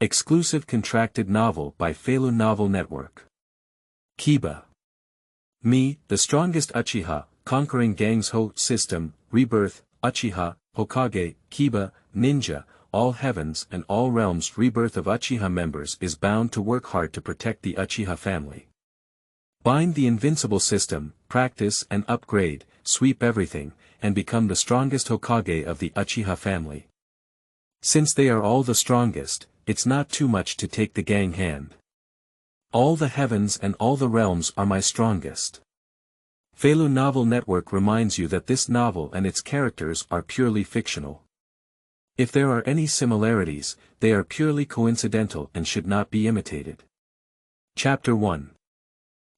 Exclusive contracted novel by Feilu Novel Network. Kiba. Me, the strongest Uchiha, conquering Gangshou System, Rebirth, Uchiha, Hokage, Kiba, Ninja, all heavens and all realms. Rebirth of Uchiha members is bound to work hard to protect the Uchiha family. Bind the invincible system, practice and upgrade, sweep everything, and become the strongest Hokage of the Uchiha family. Since they are all the strongest, it's not too much to take the gang hand. All the heavens and all the realms are my strongest. Feilu Novel Network reminds you that this novel and its characters are purely fictional. If there are any similarities, they are purely coincidental and should not be imitated. Chapter 1.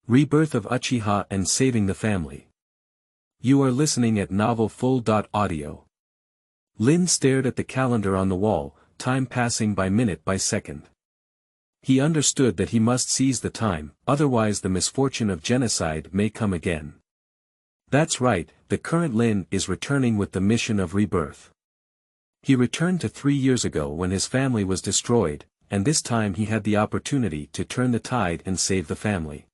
Rebirth of Uchiha and Saving the Family. You are listening at Novel Full.audio. Lin stared at the calendar on the wall, time passing by minute by second. He understood that he must seize the time, otherwise the misfortune of genocide may come again. That's right, the current Lin is returning with the mission of rebirth. He returned to 3 years ago when his family was destroyed, and this time he had the opportunity to turn the tide and save the family.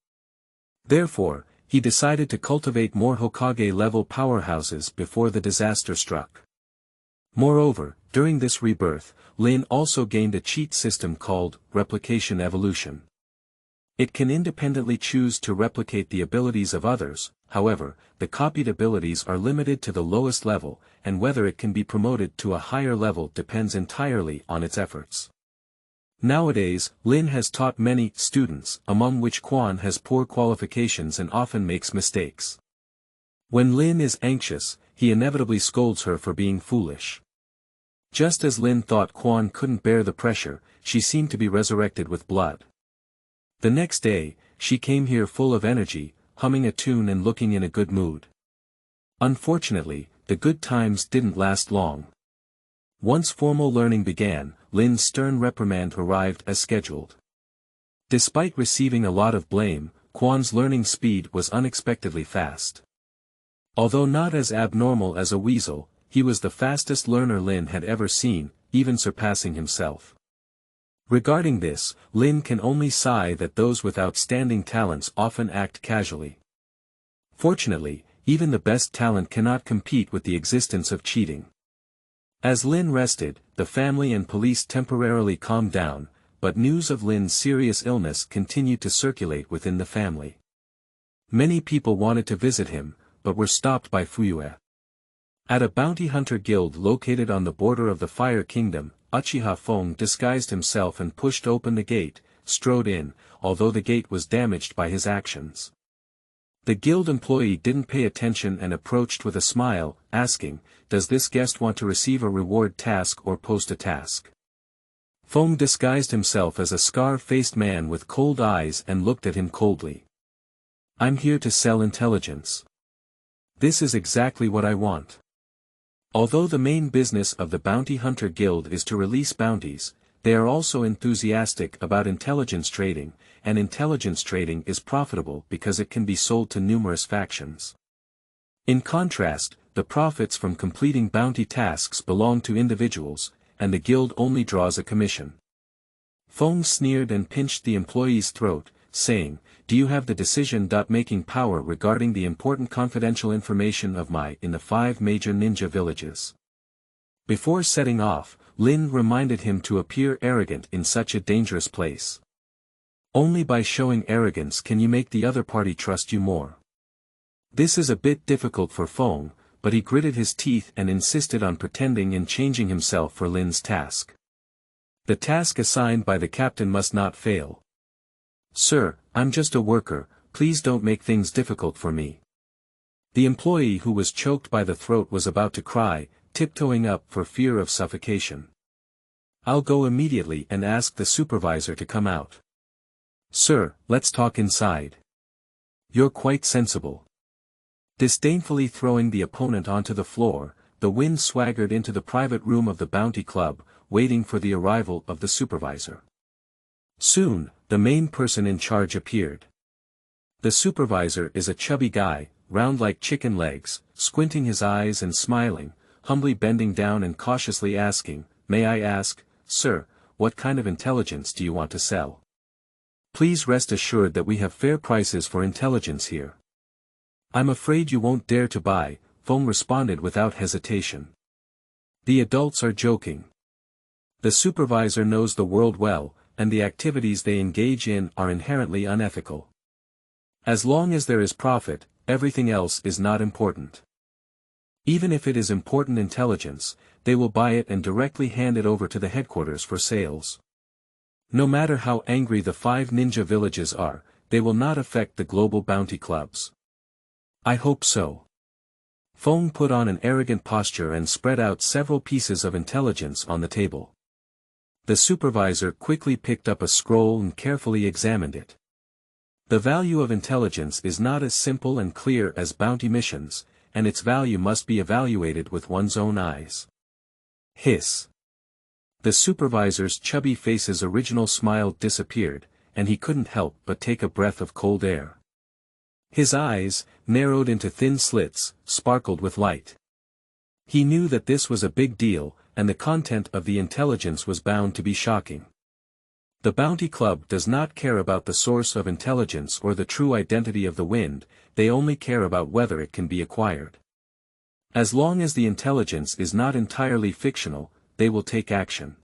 Therefore, he decided to cultivate more Hokage-level powerhouses before the disaster struck. Moreover, during this rebirth, Lin also gained a cheat system called replication evolution. It can independently choose to replicate the abilities of others, however, the copied abilities are limited to the lowest level, and whether it can be promoted to a higher level depends entirely on its efforts. Nowadays, Lin has taught many students, among which Quan has poor qualifications and often makes mistakes. When Lin is anxious, he inevitably scolds her for being foolish. Just as Lin thought Quan couldn't bear the pressure, she seemed to be resurrected with blood. The next day, she came here full of energy, humming a tune and looking in a good mood. Unfortunately, the good times didn't last long. Once formal learning began, Lin's stern reprimand arrived as scheduled. Despite receiving a lot of blame, Quan's learning speed was unexpectedly fast. Although not as abnormal as a weasel, he was the fastest learner Lin had ever seen, even surpassing himself. Regarding this, Lin can only sigh that those with outstanding talents often act casually. Fortunately, even the best talent cannot compete with the existence of cheating. As Lin rested, the family and police temporarily calmed down, but news of Lin's serious illness continued to circulate within the family. Many people wanted to visit him, but were stopped by Fuyue. At a bounty hunter guild located on the border of the Fire Kingdom, Uchiha Feng disguised himself and pushed open the gate, strode in, although the gate was damaged by his actions. The guild employee didn't pay attention and approached with a smile, asking, "Does this guest want to receive a reward task or post a task?" Feng disguised himself as a scar-faced man with cold eyes and looked at him coldly. "I'm here to sell intelligence. This is exactly what I want." Although the main business of the Bounty Hunter Guild is to release bounties, they are also enthusiastic about intelligence trading, and intelligence trading is profitable because it can be sold to numerous factions. In contrast, the profits from completing bounty tasks belong to individuals, and the guild only draws a commission. Feng sneered and pinched the employee's throat, saying, "Do you have the decision-making power regarding the important confidential information of in the 5 major ninja villages?" Before setting off, Lin reminded him to appear arrogant in such a dangerous place. Only by showing arrogance can you make the other party trust you more. This is a bit difficult for Feng, but he gritted his teeth and insisted on pretending and changing himself for Lin's task. The task assigned by the captain must not fail. "Sir, I'm just a worker, please don't make things difficult for me." The employee who was choked by the throat was about to cry, tiptoeing up for fear of suffocation. "I'll go immediately and ask the supervisor to come out." "Sir, let's talk inside." "You're quite sensible." Disdainfully throwing the opponent onto the floor, the wind swaggered into the private room of the Bounty Club, waiting for the arrival of the supervisor. Soon, the main person in charge appeared. The supervisor is a chubby guy, round like chicken legs, squinting his eyes and smiling, humbly bending down and cautiously asking, "May I ask, sir, what kind of intelligence do you want to sell? Please rest assured that we have fair prices for intelligence here. I'm afraid you won't dare to buy, Feng responded without hesitation. The adults are joking. The supervisor knows the world well, and the activities they engage in are inherently unethical. As long as there is profit, everything else is not important. Even if it is important intelligence, they will buy it and directly hand it over to the headquarters for sales. No matter how angry the 5 ninja villages are, they will not affect the global bounty clubs. I hope so. Feng put on an arrogant posture and spread out several pieces of intelligence on the table. The supervisor quickly picked up a scroll and carefully examined it. The value of intelligence is not as simple and clear as bounty missions, and its value must be evaluated with one's own eyes. Hiss. The supervisor's chubby face's original smile disappeared, and he couldn't help but take a breath of cold air. His eyes, narrowed into thin slits, sparkled with light. He knew that this was a big deal, and the content of the intelligence was bound to be shocking. The Bounty Club does not care about the source of intelligence or the true identity of the wind, they only care about whether it can be acquired. As long as the intelligence is not entirely fictional, they will take action.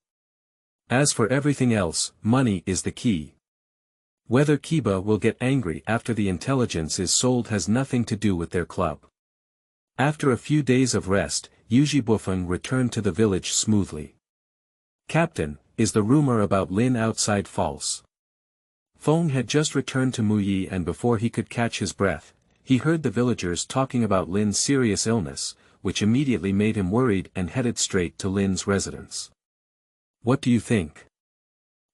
As for everything else, money is the key. Whether Kiba will get angry after the intelligence is sold has nothing to do with their club. After a few days of rest, Yuzhibo returned to the village smoothly. Captain, is the rumor about Lin outside false? Feng had just returned to Muyi, and before he could catch his breath, he heard the villagers talking about Lin's serious illness, which immediately made him worried and headed straight to Lin's residence. What do you think?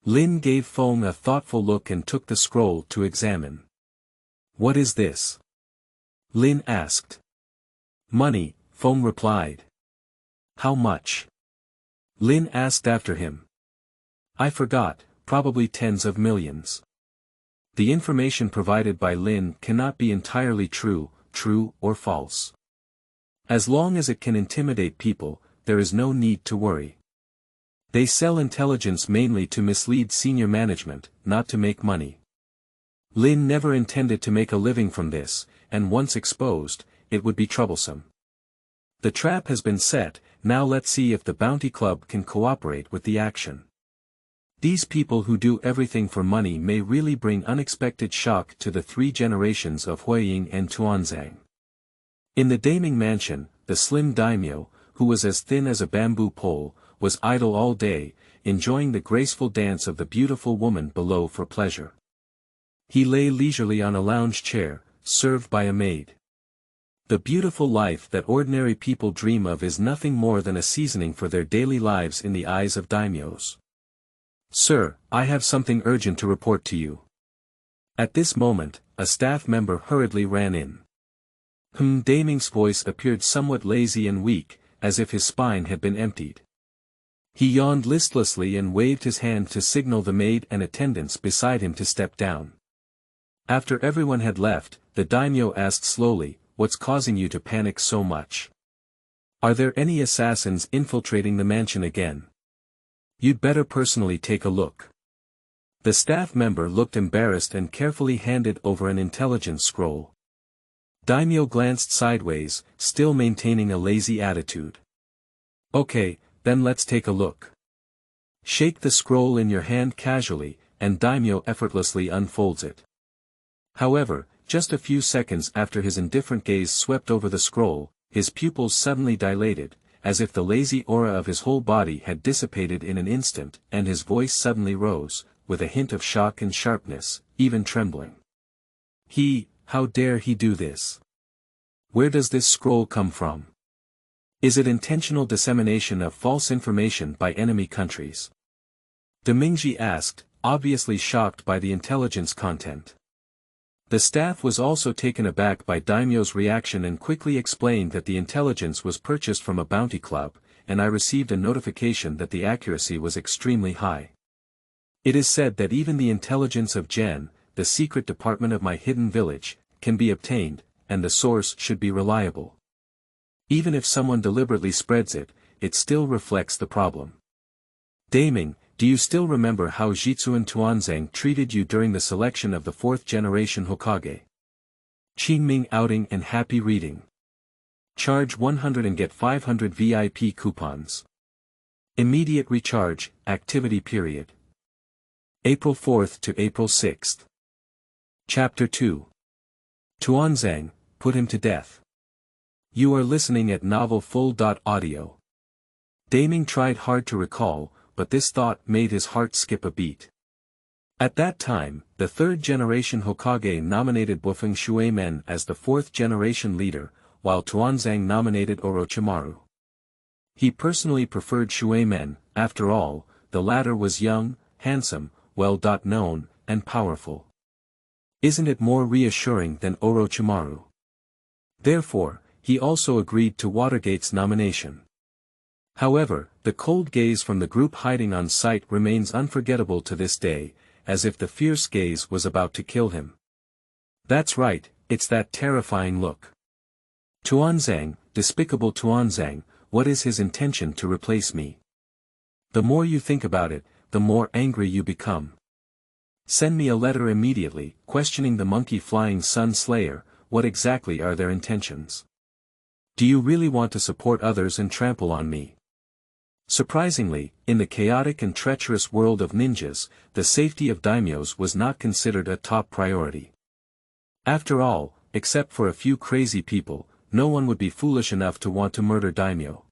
Lin gave Feng a thoughtful look and took the scroll to examine. What is this? Lin asked. Money, Feng replied. How much? Lin asked after him. I forgot, probably tens of millions. The information provided by Lin cannot be entirely true or false. As long as it can intimidate people, there is no need to worry. They sell intelligence mainly to mislead senior management, not to make money. Lin never intended to make a living from this, and once exposed, it would be troublesome. The trap has been set, now let's see if the Bounty Club can cooperate with the action. These people who do everything for money may really bring unexpected shock to the 3 generations of Huiying and Tuanzang. In the Daimyo mansion, the slim Daimyo, who was as thin as a bamboo pole, was idle all day, enjoying the graceful dance of the beautiful woman below for pleasure. He lay leisurely on a lounge chair, served by a maid. The beautiful life that ordinary people dream of is nothing more than a seasoning for their daily lives in the eyes of daimyos. Sir, I have something urgent to report to you. At this moment, a staff member hurriedly ran in. Daimyo's voice appeared somewhat lazy and weak, as if his spine had been emptied. He yawned listlessly and waved his hand to signal the maid and attendants beside him to step down. After everyone had left, the daimyo asked slowly, what's causing you to panic so much? Are there any assassins infiltrating the mansion again? You'd better personally take a look. The staff member looked embarrassed and carefully handed over an intelligence scroll. Daimyo glanced sideways, still maintaining a lazy attitude. Okay, then let's take a look. Shake the scroll in your hand casually, and Daimyo effortlessly unfolds it. However, just a few seconds after his indifferent gaze swept over the scroll, his pupils suddenly dilated, as if the lazy aura of his whole body had dissipated in an instant, and his voice suddenly rose, with a hint of shock and sharpness, even trembling. How dare he do this? Where does this scroll come from? Is it intentional dissemination of false information by enemy countries? Demingji asked, obviously shocked by the intelligence content. The staff was also taken aback by Daimyo's reaction and quickly explained that the intelligence was purchased from a bounty club, and I received a notification that the accuracy was extremely high. It is said that even the intelligence of Gen, the secret department of my hidden village, can be obtained, and the source should be reliable. Even if someone deliberately spreads it, it still reflects the problem. Daimyo, do Do you still remember how Jitsuan Tuanzang treated you during the selection of the 4th generation Hokage? Qingming outing and happy reading. Charge 100 and get 500 VIP coupons. Immediate recharge, activity period. April 4th to April 6th. Chapter 2. Tuanzang, put him to death. You are listening at Novel Full.audio. Daimyo tried hard to recall, but this thought made his heart skip a beat. At that time, the 3rd generation Hokage nominated Bufeng Shuemen as the 4th generation leader, while Tuanzang nominated Orochimaru. He personally preferred Shuemen. After all, the latter was young, handsome, well-known, and powerful. Isn't it more reassuring than Orochimaru? Therefore, he also agreed to Watergate's nomination. However, the cold gaze from the group hiding on site remains unforgettable to this day, as if the fierce gaze was about to kill him. That's right, it's that terrifying look. Tuanzang, despicable Tuanzang, what is his intention to replace me? The more you think about it, the more angry you become. Send me a letter immediately, questioning the monkey-flying sun slayer. What exactly are their intentions? Do you really want to support others and trample on me? Surprisingly, in the chaotic and treacherous world of ninjas, the safety of daimyos was not considered a top priority. After all, except for a few crazy people, no one would be foolish enough to want to murder daimyo.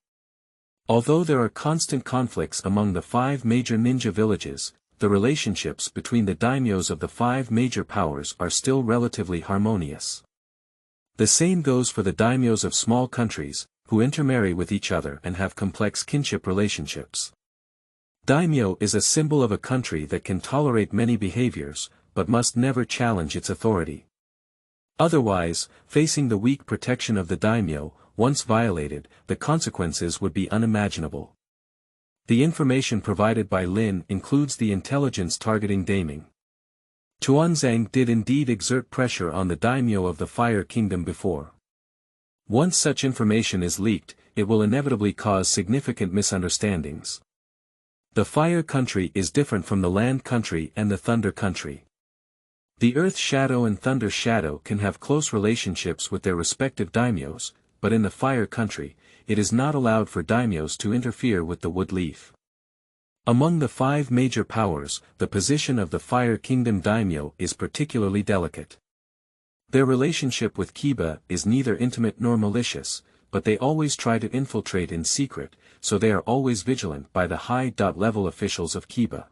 Although there are constant conflicts among the 5 major ninja villages, the relationships between the daimyos of the 5 major powers are still relatively harmonious. The same goes for the daimyos of small countries, who intermarry with each other and have complex kinship relationships. Daimyo is a symbol of a country that can tolerate many behaviors, but must never challenge its authority. Otherwise, facing the weak protection of the daimyo, once violated, the consequences would be unimaginable. The information provided by Lin includes the intelligence targeting Daimyo. Tuanzang did indeed exert pressure on the daimyo of the Fire Kingdom before. Once such information is leaked, it will inevitably cause significant misunderstandings. The Fire Country is different from the Land Country and the Thunder Country. The Earth Shadow and Thunder Shadow can have close relationships with their respective daimyos, but in the Fire Country, it is not allowed for daimyos to interfere with the Wood Leaf. Among the 5 major powers, the position of the Fire Kingdom daimyo is particularly delicate. Their relationship with Kiba is neither intimate nor malicious, but they always try to infiltrate in secret, so they are always vigilant by the high-level officials of Kiba.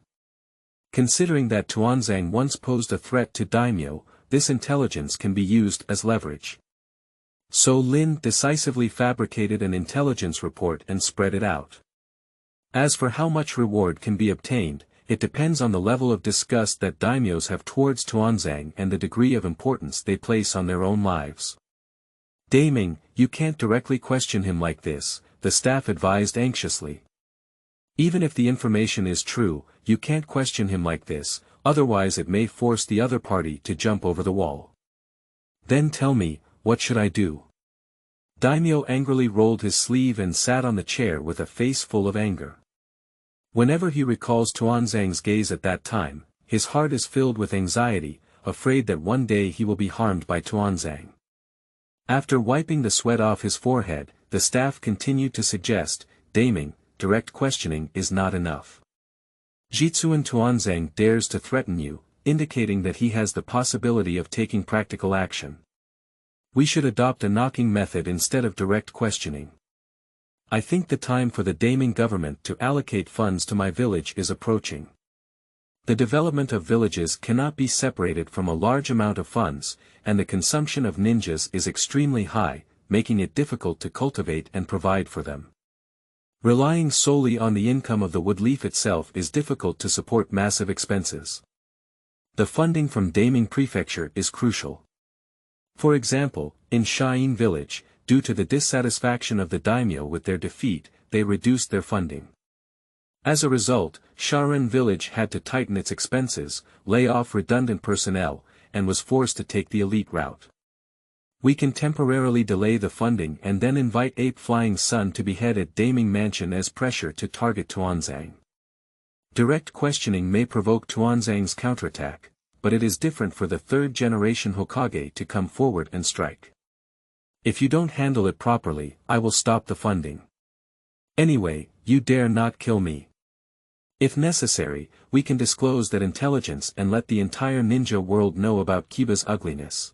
Considering that Tuanzang once posed a threat to daimyo, this intelligence can be used as leverage. So Lin decisively fabricated an intelligence report and spread it out. As for how much reward can be obtained, it depends on the level of disgust that daimyos have towards Tuanzang and the degree of importance they place on their own lives. Daimyo, you can't directly question him like this, the staff advised anxiously. Even if the information is true, you can't question him like this, otherwise it may force the other party to jump over the wall. Then tell me, what should I do? Daimyo angrily rolled his sleeve and sat on the chair with a face full of anger. Whenever he recalls Tuanzang's gaze at that time, his heart is filled with anxiety, afraid that one day he will be harmed by Tuanzang. After wiping the sweat off his forehead, the staff continued to suggest, Daimyo, direct questioning is not enough. Jitsuan Tuanzang dares to threaten you, indicating that he has the possibility of taking practical action. We should adopt a knocking method instead of direct questioning. I think the time for the Daimyo government to allocate funds to my village is approaching. The development of villages cannot be separated from a large amount of funds, and the consumption of ninjas is extremely high, making it difficult to cultivate and provide for them. Relying solely on the income of the Woodleaf itself is difficult to support massive expenses. The funding from Daimyo Prefecture is crucial. For example, in Shiin Village, due to the dissatisfaction of the daimyo with their defeat, they reduced their funding. As a result, Sharan Village had to tighten its expenses, lay off redundant personnel, and was forced to take the elite route. We can temporarily delay the funding and then invite Ape Flying Sun to behead at Daimyo Mansion as pressure to target Tuanzang. Direct questioning may provoke Tuanzang's counterattack, but it is different for the third-generation Hokage to come forward and strike. If you don't handle it properly, I will stop the funding. Anyway, you dare not kill me. If necessary, we can disclose that intelligence and let the entire ninja world know about Kiba's ugliness.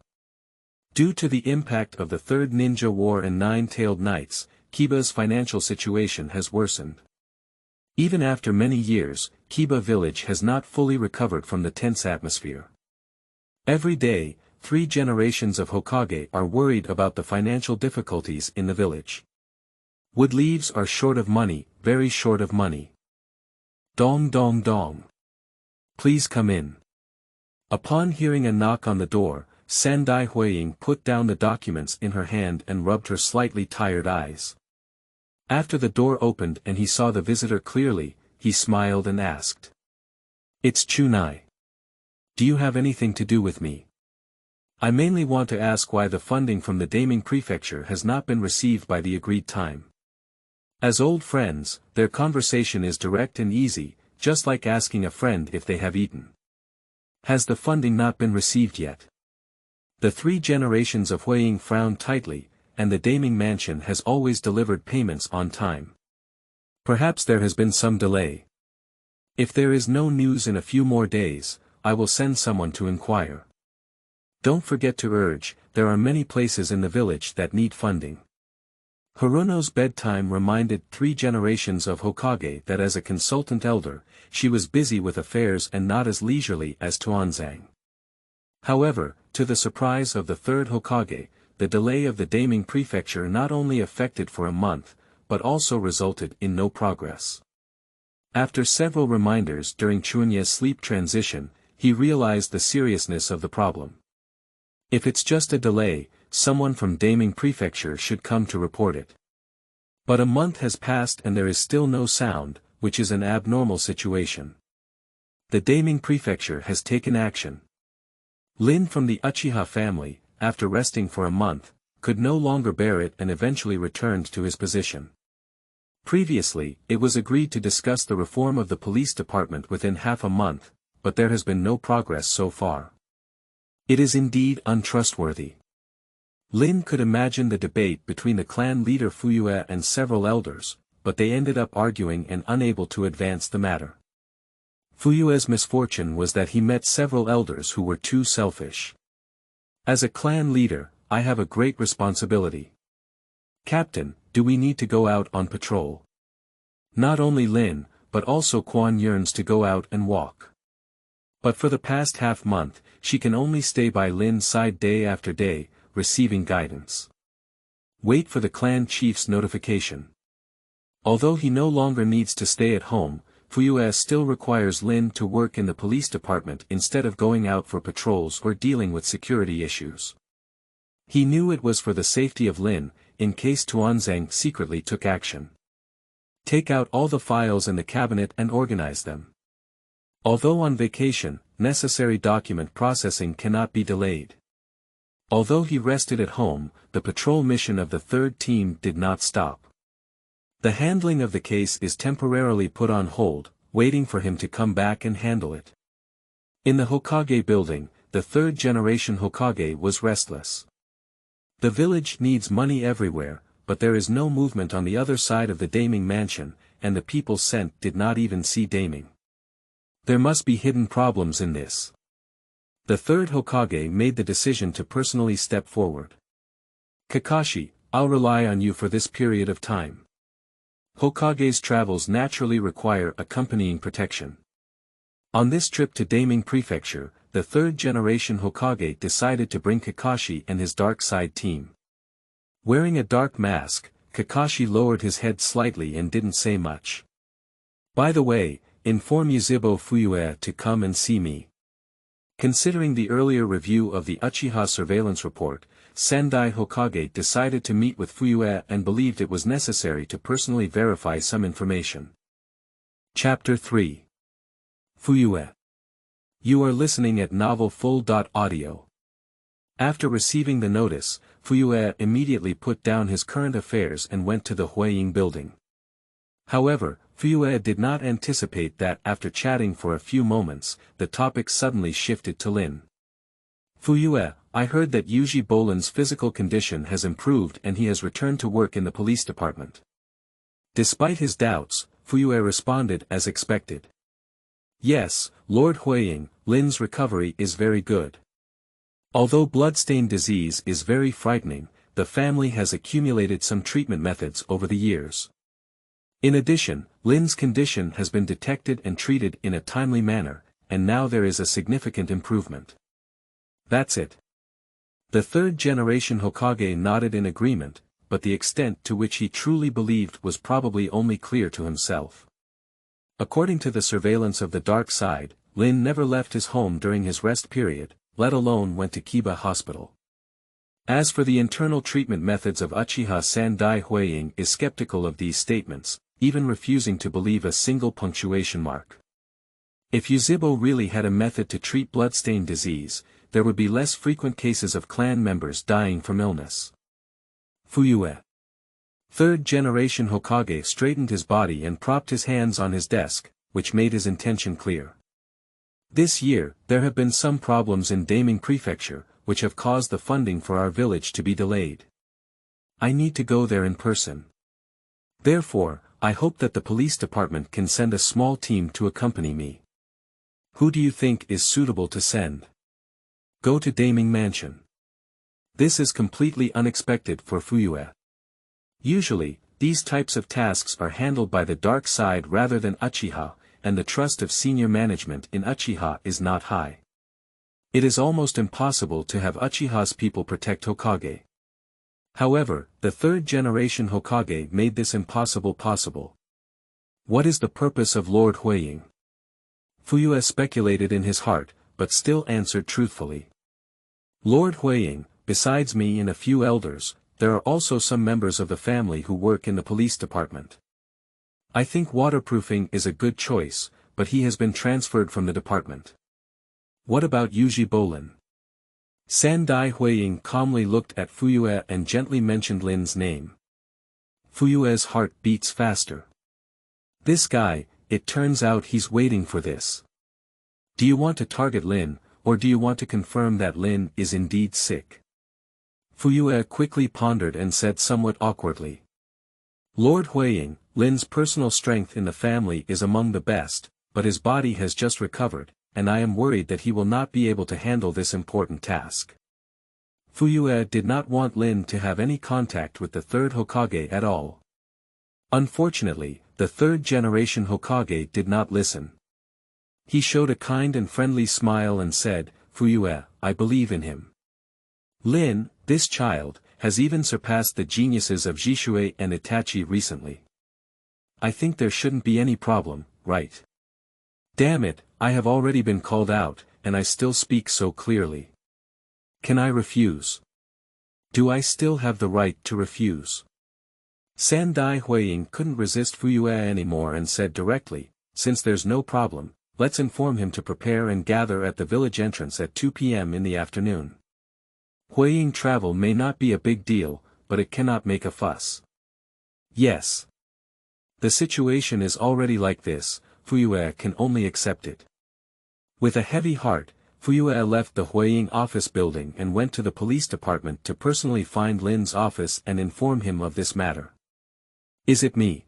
Due to the impact of the Third Ninja War and Nine-Tailed Knights, Kiba's financial situation has worsened. Even after many years, Kiba village has not fully recovered from the tense atmosphere. Every day, 3 generations of Hokage are worried about the financial difficulties in the village. Wood leaves are short of money, very short of money. Dong dong dong. Please come in. Upon hearing a knock on the door, Sandai Huiying put down the documents in her hand and rubbed her slightly tired eyes. After the door opened and he saw the visitor clearly, he smiled and asked. It's Chunai. Do you have anything to do with me? I mainly want to ask why the funding from the Daimyo Prefecture has not been received by the agreed time. As old friends, their conversation is direct and easy, just like asking a friend if they have eaten. Has the funding not been received yet? The 3 generations of Huiying frowned tightly, and the Daimyo mansion has always delivered payments on time. Perhaps there has been some delay. If there is no news in a few more days, I will send someone to inquire. Don't forget to urge, there are many places in the village that need funding. Haruno's bedtime reminded 3 generations of Hokage that as a consultant elder, she was busy with affairs and not as leisurely as Tuanzang. However, to the surprise of the 3rd Hokage, the delay of the Daimyo Prefecture not only affected for a month, but also resulted in no progress. After several reminders during Chunya's sleep transition, he realized the seriousness of the problem. If it's just a delay, someone from Daimyo Prefecture should come to report it. But a month has passed and there is still no sound, which is an abnormal situation. The Daimyo Prefecture has taken action. Lin from the Uchiha family, after resting for a month, could no longer bear it and eventually returned to his position. Previously, it was agreed to discuss the reform of the police department within half a month, but there has been no progress so far. It is indeed untrustworthy. Lin could imagine the debate between the clan leader Fuyue and several elders, but they ended up arguing and unable to advance the matter. Fuyue's misfortune was that he met several elders who were too selfish. As a clan leader, I have a great responsibility. Captain, do we need to go out on patrol? Not only Lin, but also Quan yearns to go out and walk. But for the past half-month, she can only stay by Lin's side day after day, receiving guidance. Wait for the clan chief's notification. Although he no longer needs to stay at home, Fuyue still requires Lin to work in the police department instead of going out for patrols or dealing with security issues. He knew it was for the safety of Lin, in case Tuanzang secretly took action. Take out all the files in the cabinet and organize them. Although on vacation, necessary document processing cannot be delayed. Although he rested at home, the patrol mission of the 3rd team did not stop. The handling of the case is temporarily put on hold, waiting for him to come back and handle it. In the Hokage building, the 3rd generation Hokage was restless. The village needs money everywhere, but there is no movement on the other side of the Daimyo mansion, and the people sent did not even see Daimyo. There must be hidden problems in this. The 3rd Hokage made the decision to personally step forward. Kakashi, I'll rely on you for this period of time. Hokage's travels naturally require accompanying protection. On this trip to Daimyo Prefecture, the 3rd generation Hokage decided to bring Kakashi and his dark side team. Wearing a dark mask, Kakashi lowered his head slightly and didn't say much. By the way, inform Yuzhibo Fuyue to come and see me. Considering the earlier review of the Uchiha surveillance report, Sendai Hokage decided to meet with Fuyue and believed it was necessary to personally verify some information. Chapter 3. Fuyue. You are listening at novelfull.audio. After receiving the notice, Fuyue immediately put down his current affairs and went to the Huiying building. However, Fuyue did not anticipate that after chatting for a few moments, the topic suddenly shifted to Lin. Fuyue, I heard that Yuzhibo's physical condition has improved and he has returned to work in the police department. Despite his doubts, Fuyue responded as expected. Yes, Lord Huiying, Lin's recovery is very good. Although bloodstained disease is very frightening, the family has accumulated some treatment methods over the years. In addition, Lin's condition has been detected and treated in a timely manner, and now there is a significant improvement. That's it. The third-generation Hokage nodded in agreement, but the extent to which he truly believed was probably only clear to himself. According to the surveillance of the dark side, Lin never left his home during his rest period, let alone went to Kiba Hospital. As for the internal treatment methods of Uchiha Sandai Huiying is skeptical of these statements, even refusing to believe a single punctuation mark. If Yuzhibo really had a method to treat bloodstained disease, there would be less frequent cases of clan members dying from illness. Fuyue. Third-generation Hokage straightened his body and propped his hands on his desk, which made his intention clear. This year, there have been some problems in Daimyo Prefecture, which have caused the funding for our village to be delayed. I need to go there in person. Therefore, I hope that the police department can send a small team to accompany me. Who do you think is suitable to send? Go to Daimyo Mansion. This is completely unexpected for Fuyue. Usually, these types of tasks are handled by the dark side rather than Uchiha, and the trust of senior management in Uchiha is not high. It is almost impossible to have Uchiha's people protect Hokage. However, the third-generation Hokage made this impossible possible. What is the purpose of Lord Huiying? Fuyue speculated in his heart, but still answered truthfully. Lord Huiying, besides me and a few elders, there are also some members of the family who work in the police department. I think waterproofing is a good choice, but he has been transferred from the department. What about Yuzhibo? Sandai Huiying calmly looked at Fuyue and gently mentioned Lin's name. Fuyue's heart beats faster. This guy, it turns out he's waiting for this. Do you want to target Lin, or do you want to confirm that Lin is indeed sick? Fuyue quickly pondered and said somewhat awkwardly. Lord Huiying, Lin's personal strength in the family is among the best, but his body has just recovered, and I am worried that he will not be able to handle this important task. Fuyue did not want Lin to have any contact with the third Hokage at all. Unfortunately, the third-generation Hokage did not listen. He showed a kind and friendly smile and said, Fuyue, I believe in him. Lin, this child, has even surpassed the geniuses of Jishui and Itachi recently. I think there shouldn't be any problem, right? Damn it, I have already been called out, and I still speak so clearly. Can I refuse? Do I still have the right to refuse? Sandai Huiying couldn't resist Fuyue anymore and said directly, since there's no problem, let's inform him to prepare and gather at the village entrance at 2 p.m. in the afternoon. Huiying travel may not be a big deal, but it cannot make a fuss. Yes. The situation is already like this, Fuyue can only accept it. With a heavy heart, Fuyue left the Huiying office building and went to the police department to personally find Lin's office and inform him of this matter. Is it me?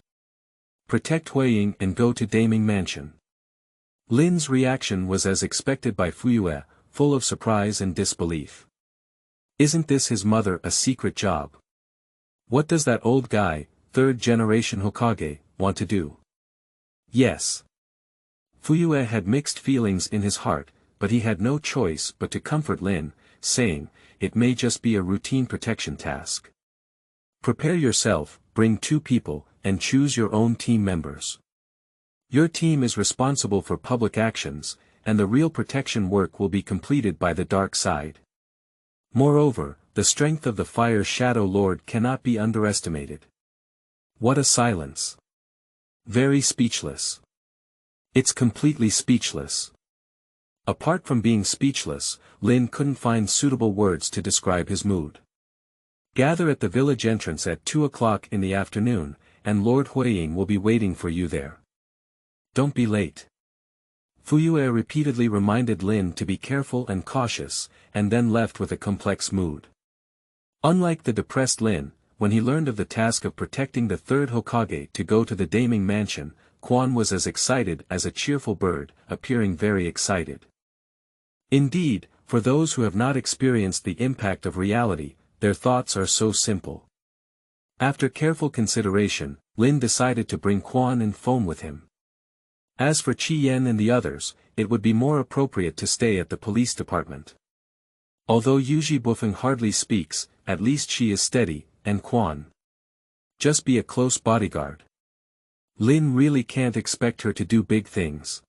Protect Huiying and go to Daimyo Mansion. Lin's reaction was as expected by Fuyue, full of surprise and disbelief. Isn't this his mother a secret job? What does that old guy, third-generation Hokage, want to do? Yes. Fuyue had mixed feelings in his heart, but he had no choice but to comfort Lin, saying, it may just be a routine protection task. Prepare yourself, bring 2 people, and choose your own team members. Your team is responsible for public actions, and the real protection work will be completed by the dark side. Moreover, the strength of the Fire Shadow Lord cannot be underestimated. What a silence. Very speechless. It's completely speechless. Apart from being speechless, Lin couldn't find suitable words to describe his mood. Gather at the village entrance at 2 o'clock in the afternoon, and Lord Huiying will be waiting for you there. Don't be late. Fuyue repeatedly reminded Lin to be careful and cautious, and then left with a complex mood. Unlike the depressed Lin, when he learned of the task of protecting the third Hokage to go to the Daimyo mansion, Quan was as excited as a cheerful bird, appearing very excited. Indeed, for those who have not experienced the impact of reality, their thoughts are so simple. After careful consideration, Lin decided to bring Quan and Fom with him. As for Chi Yen and the others, it would be more appropriate to stay at the police department. Although Yuzhibo hardly speaks, at least she is steady, and Quan. Just be a close bodyguard. Lin really can't expect her to do big things.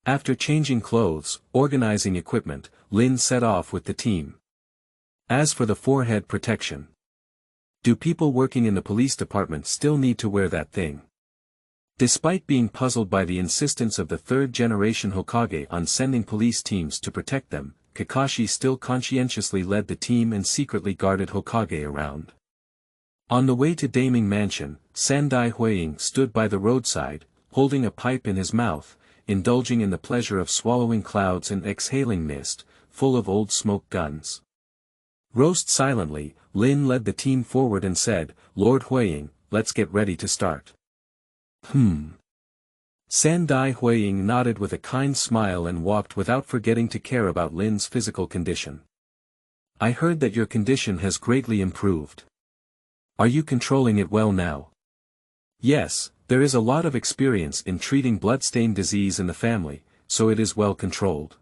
After changing clothes, organizing equipment, Lin set off with the team. As for the forehead protection. Do people working in the police department still need to wear that thing? Despite being puzzled by the insistence of the third-generation Hokage on sending police teams to protect them, Kakashi still conscientiously led the team and secretly guarded Hokage around. On the way to Daimyo Mansion, Sandai Huiying stood by the roadside, holding a pipe in his mouth, indulging in the pleasure of swallowing clouds and exhaling mist, full of old smoke guns. Roast silently, Lin led the team forward and said, "Lord Huiying, let's get ready to start." Sandai Huiying nodded with a kind smile and walked without forgetting to care about Lin's physical condition. "I heard that your condition has greatly improved. Are you controlling it well now?" "Yes, there is a lot of experience in treating bloodstained disease in the family, so it is well controlled."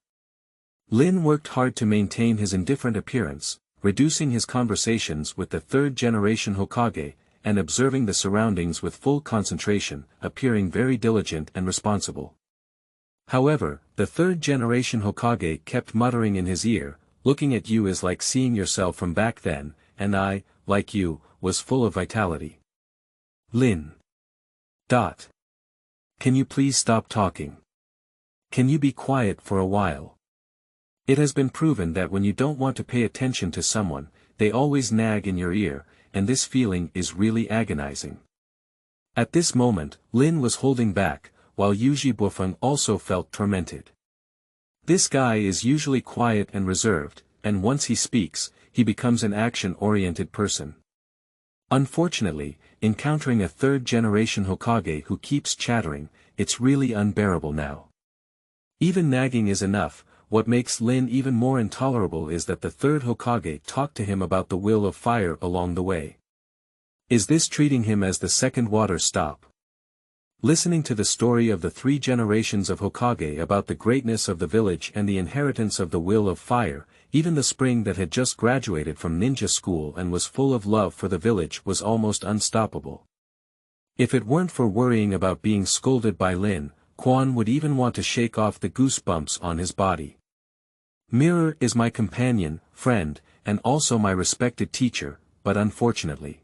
Lin worked hard to maintain his indifferent appearance, reducing his conversations with the third-generation Hokage, and observing the surroundings with full concentration, appearing very diligent and responsible. However, the third-generation Hokage kept muttering in his ear, "Looking at you is like seeing yourself from back then, and I, like you, was full of vitality." Lin. Can you please stop talking? Can you be quiet for a while? It has been proven that when you don't want to pay attention to someone, they always nag in your ear, and this feeling is really agonizing. At this moment, Lin was holding back, while Yuzhibo also felt tormented. This guy is usually quiet and reserved, and once he speaks, he becomes an action-oriented person. Unfortunately, encountering a third-generation Hokage who keeps chattering, it's really unbearable now. Even nagging is enough. What makes Lin even more intolerable is that the third Hokage talked to him about the will of fire along the way. Is this treating him as the second water stop? Listening to the story of the 3 generations of Hokage about the greatness of the village and the inheritance of the will of fire, even the spring that had just graduated from ninja school and was full of love for the village was almost unstoppable. If it weren't for worrying about being scolded by Lin, Quan would even want to shake off the goosebumps on his body. Mirror is my companion, friend, and also my respected teacher, but unfortunately.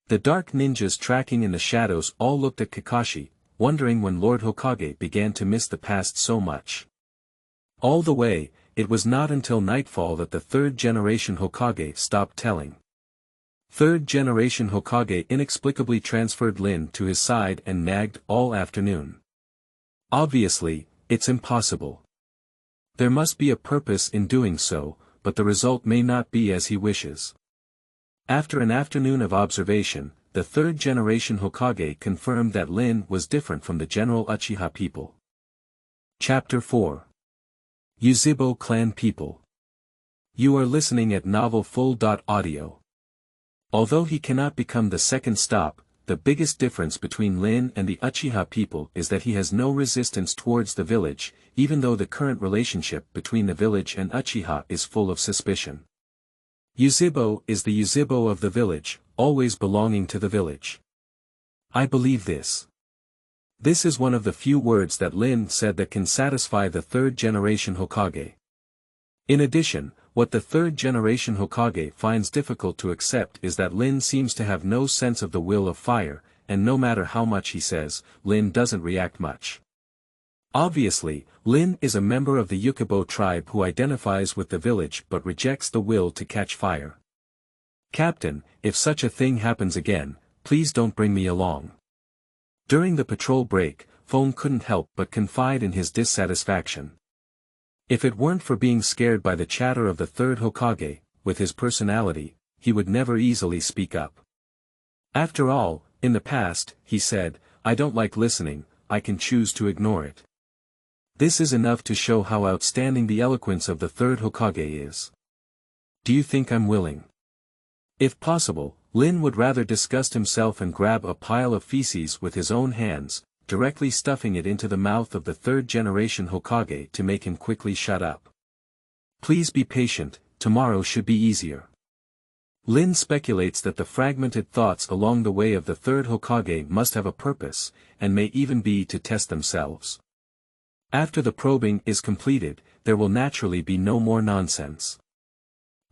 The dark ninjas tracking in the shadows all looked at Kakashi, wondering when Lord Hokage began to miss the past so much. All the way, it was not until nightfall that the third-generation Hokage stopped telling. Third-generation Hokage inexplicably transferred Lin to his side and nagged all afternoon. Obviously, it's impossible. There must be a purpose in doing so, but the result may not be as he wishes. After an afternoon of observation, the third-generation Hokage confirmed that Lin was different from the general Uchiha people. Chapter 4. Yuzhibo Clan People. You are listening at novelfull.audio. Although he cannot become the second stop, the biggest difference between Lin and the Uchiha people is that he has no resistance towards the village, even though the current relationship between the village and Uchiha is full of suspicion. Yuzhibo is the Yuzhibo of the village, always belonging to the village. I believe this. This is one of the few words that Lin said that can satisfy the third-generation Hokage. In addition, what the third-generation Hokage finds difficult to accept is that Lin seems to have no sense of the will of fire, and no matter how much he says, Lin doesn't react much. Obviously, Lin is a member of the Yuzhibo tribe who identifies with the village but rejects the will to catch fire. Captain, if such a thing happens again, please don't bring me along. During the patrol break, Feng couldn't help but confide in his dissatisfaction. If it weren't for being scared by the chatter of the third Hokage, with his personality, he would never easily speak up. After all, in the past, he said, I don't like listening, I can choose to ignore it. This is enough to show how outstanding the eloquence of the third Hokage is. Do you think I'm willing? If possible, Lin would rather disgust himself and grab a pile of feces with his own hands, directly stuffing it into the mouth of the third-generation Hokage to make him quickly shut up. Please be patient, tomorrow should be easier. Lin speculates that the fragmented thoughts along the way of the third Hokage must have a purpose, and may even be to test themselves. After the probing is completed, there will naturally be no more nonsense.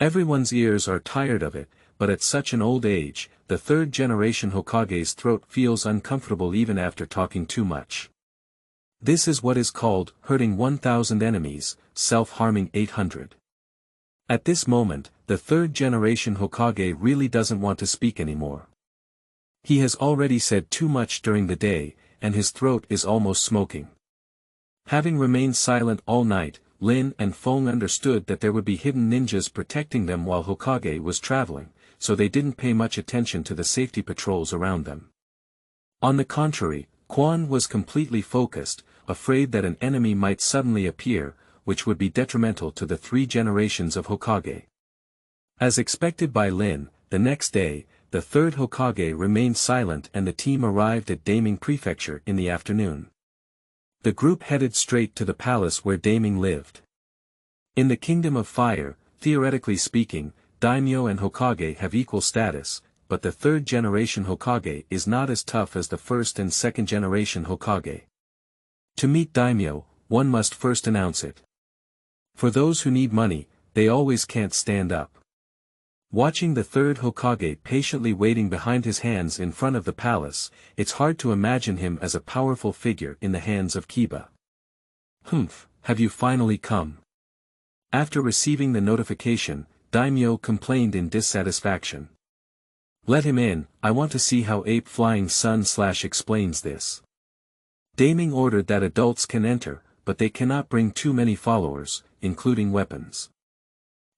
Everyone's ears are tired of it, but at such an old age, the third-generation Hokage's throat feels uncomfortable even after talking too much. This is what is called hurting 1,000 enemies, self-harming 800. At this moment, the third-generation Hokage really doesn't want to speak anymore. He has already said too much during the day, and his throat is almost smoking. Having remained silent all night, Lin and Feng understood that there would be hidden ninjas protecting them while Hokage was traveling, so they didn't pay much attention to the safety patrols around them. On the contrary, Quan was completely focused, afraid that an enemy might suddenly appear, which would be detrimental to the 3 generations of Hokage. As expected by Lin, the next day, the third Hokage remained silent and the team arrived at Daimyo Prefecture in the afternoon. The group headed straight to the palace where Daimyo lived. In the Kingdom of Fire, theoretically speaking, Daimyo and Hokage have equal status, but the third-generation Hokage is not as tough as the first and second-generation Hokage. To meet Daimyo, one must first announce it. For those who need money, they always can't stand up. Watching the third Hokage patiently waiting behind his hands in front of the palace, it's hard to imagine him as a powerful figure in the hands of Kiba. Humph, have you finally come? After receiving the notification, Daimyo complained in dissatisfaction. Let him in, I want to see how Ape Flying Sun / explains this. Daimyo ordered that adults can enter, but they cannot bring too many followers, including weapons.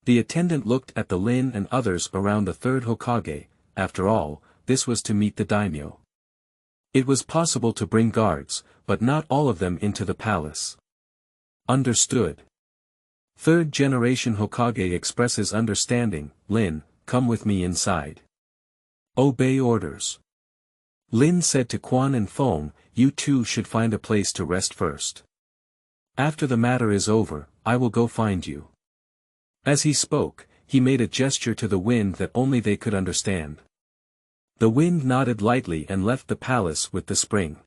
The attendant looked at the Lin and others around the third Hokage. After all, this was to meet the daimyo. It was possible to bring guards, but not all of them into the palace. Understood. Third generation Hokage expresses understanding. Lin, come with me inside. Obey orders. Lin said to Quan and Feng, you two should find a place to rest first. After the matter is over, I will go find you. As he spoke, he made a gesture to the wind that only they could understand. The wind nodded lightly and left the palace with the spring.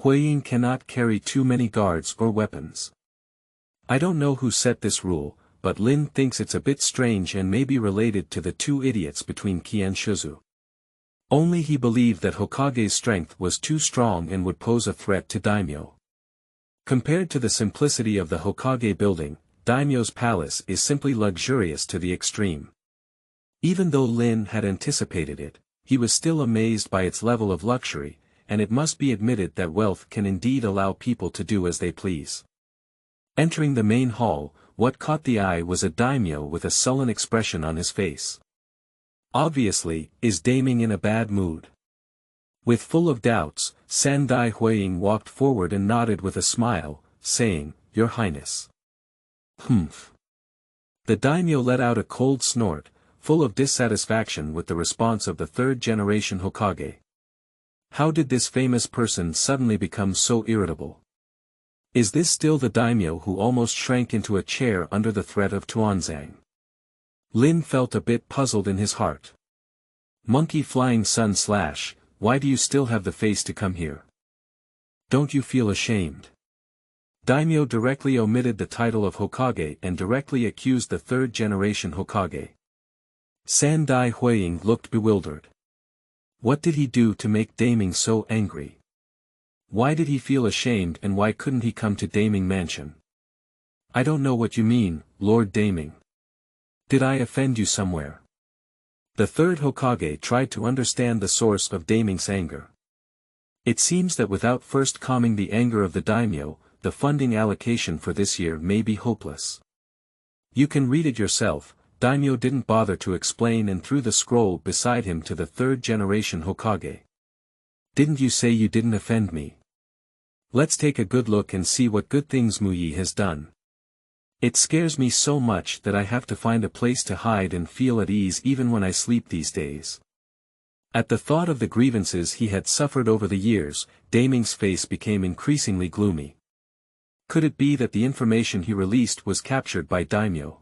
Huiying cannot carry too many guards or weapons. I don't know who set this rule, but Lin thinks it's a bit strange and may be related to the 2 idiots between Qi and Shizu. Only he believed that Hokage's strength was too strong and would pose a threat to Daimyo. Compared to the simplicity of the Hokage building, Daimyo's palace is simply luxurious to the extreme. Even though Lin had anticipated it, he was still amazed by its level of luxury, and it must be admitted that wealth can indeed allow people to do as they please. Entering the main hall, what caught the eye was a daimyo with a sullen expression on his face. Obviously, is Daimyo in a bad mood? With full of doubts, Sandai Huiying walked forward and nodded with a smile, saying, Your Highness. Humph. The daimyo let out a cold snort, full of dissatisfaction with the response of the third generation Hokage. How did this famous person suddenly become so irritable? Is this still the daimyo who almost shrank into a chair under the threat of Tuanzang? Lin felt a bit puzzled in his heart. Monkey Flying Sun / why do you still have the face to come here? Don't you feel ashamed? Daimyo directly omitted the title of Hokage and directly accused the third generation Hokage. Sandai Huiying looked bewildered. What did he do to make Daimyo so angry? Why did he feel ashamed and why couldn't he come to Daimyo Mansion? I don't know what you mean, Lord Daimyo. Did I offend you somewhere? The third Hokage tried to understand the source of Daimyo's anger. It seems that without first calming the anger of the Daimyo, the funding allocation for this year may be hopeless. You can read it yourself. Daimyo didn't bother to explain and threw the scroll beside him to the third-generation Hokage. Didn't you say you didn't offend me? Let's take a good look and see what good things Muyi has done. It scares me so much that I have to find a place to hide and feel at ease even when I sleep these days. At the thought of the grievances he had suffered over the years, Daimyo's face became increasingly gloomy. Could it be that the information he released was captured by Daimyo?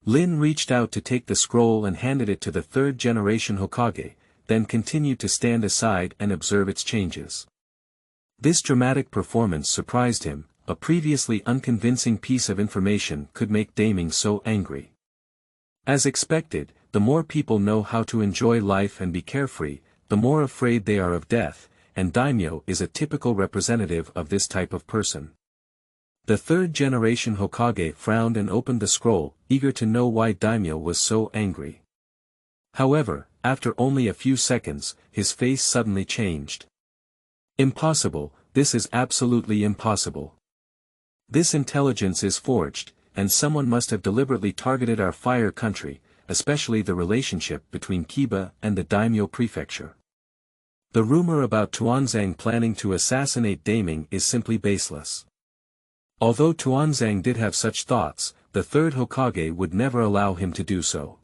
Lin reached out to take the scroll and handed it to the third-generation Hokage, then continued to stand aside and observe its changes. This dramatic performance surprised him. A previously unconvincing piece of information could make Daimyo so angry. As expected, the more people know how to enjoy life and be carefree, the more afraid they are of death, and Daimyo is a typical representative of this type of person. The third-generation Hokage frowned and opened the scroll, eager to know why Daimyo was so angry. However, after only a few seconds, his face suddenly changed. Impossible, this is absolutely impossible. This intelligence is forged, and someone must have deliberately targeted our fire country, especially the relationship between Kiba and the Daimyo Prefecture. The rumor about Tuanzang planning to assassinate Daimyo is simply baseless. Although Tuanzang did have such thoughts, the third Hokage would never allow him to do so.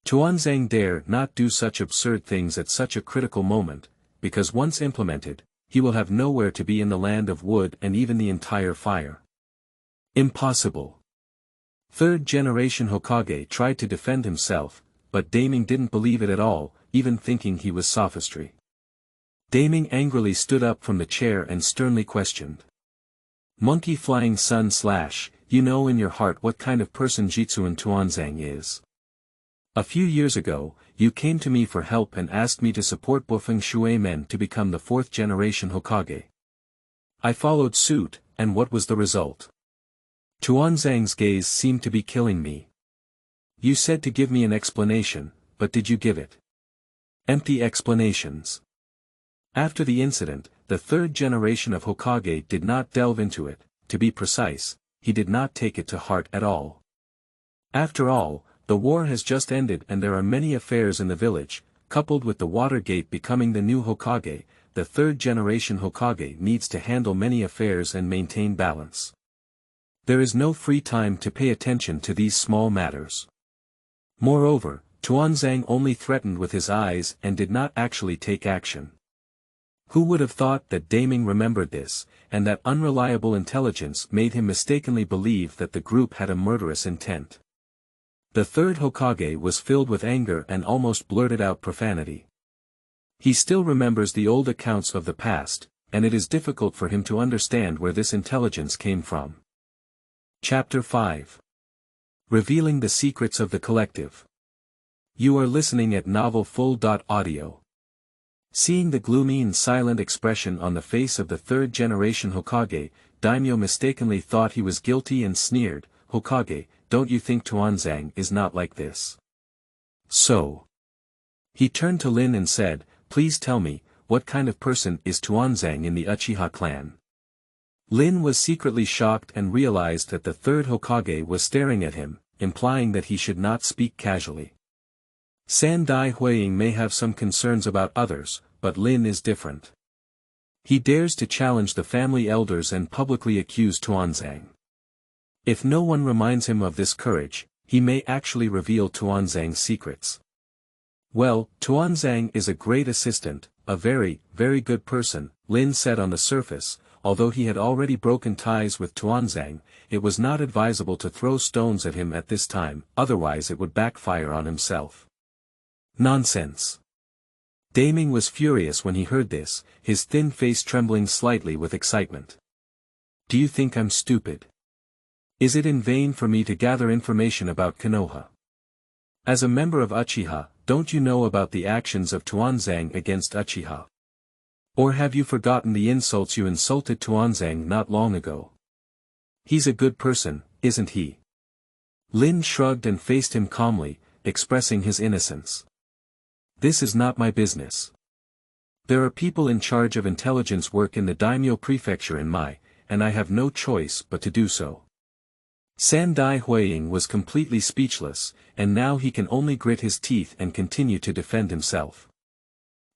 Tuanzang dare not do such absurd things at such a critical moment, because once implemented, he will have nowhere to be in the land of wood and even the entire fire. Impossible. Third-generation Hokage tried to defend himself, but Daimyo didn't believe it at all, even thinking he was sophistry. Daimyo angrily stood up from the chair and sternly questioned. Monkey Flying Sun / you know in your heart what kind of person Jitsuan Tuanzang is. A few years ago, you came to me for help and asked me to support Bofeng Shui men to become the fourth-generation Hokage. I followed suit, and what was the result? Tuanzang's gaze seemed to be killing me. You said to give me an explanation, but did you give it? Empty explanations. After the incident, the third generation of Hokage did not delve into it. To be precise, he did not take it to heart at all. After all, the war has just ended and there are many affairs in the village. Coupled with the Watergate becoming the new Hokage, the third generation Hokage needs to handle many affairs and maintain balance. There is no free time to pay attention to these small matters. Moreover, Tuanzang only threatened with his eyes and did not actually take action. Who would have thought that Daimyo remembered this, and that unreliable intelligence made him mistakenly believe that the group had a murderous intent? The third Hokage was filled with anger and almost blurted out profanity. He still remembers the old accounts of the past, and it is difficult for him to understand where this intelligence came from. Chapter 5. Revealing the Secrets of the Collective. You are listening at novelfull.audio. Seeing the gloomy and silent expression on the face of the third-generation Hokage, Daimyo mistakenly thought he was guilty and sneered, "Hokage, don't you think Tuanzang is not like this?" So. He turned to Lin and said, "Please tell me, what kind of person is Tuanzang in the Uchiha clan?" Lin was secretly shocked and realized that the third Hokage was staring at him, implying that he should not speak casually. Sandai Huiying may have some concerns about others, but Lin is different. He dares to challenge the family elders and publicly accuse Tuanzang. If no one reminds him of this courage, he may actually reveal Tuanzang's secrets. Well, Tuanzang is a great assistant, a very, very good person, Lin said on the surface. Although he had already broken ties with Tuanzang, it was not advisable to throw stones at him at this time, otherwise it would backfire on himself. Nonsense. Daimyo was furious when he heard this, his thin face trembling slightly with excitement. Do you think I'm stupid? Is it in vain for me to gather information about Konoha? As a member of Uchiha, don't you know about the actions of Tuanzang against Uchiha? Or have you forgotten the insults you insulted Tuanzang not long ago? He's a good person, isn't he? Lin shrugged and faced him calmly, expressing his innocence. This is not my business. There are people in charge of intelligence work in the Daimyo Prefecture in Mai, and I have no choice but to do so. Sandai Huiying was completely speechless, and now he can only grit his teeth and continue to defend himself.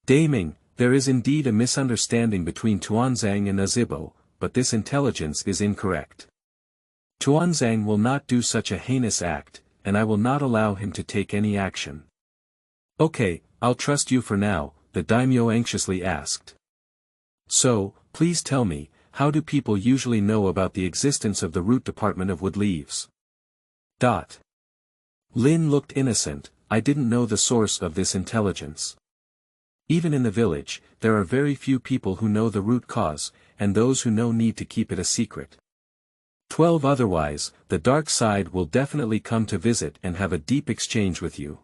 Daiming, there is indeed a misunderstanding between Tuanzang and Yuzhibo, but this intelligence is incorrect. Tuanzang will not do such a heinous act, and I will not allow him to take any action. Okay, I'll trust you for now, the daimyo anxiously asked. So, please tell me, how do people usually know about the existence of the root department of wood leaves? Lin looked innocent. I didn't know the source of this intelligence. Even in the village, there are very few people who know the root cause, and those who know need to keep it a secret. 12 Otherwise, the dark side will definitely come to visit and have a deep exchange with you.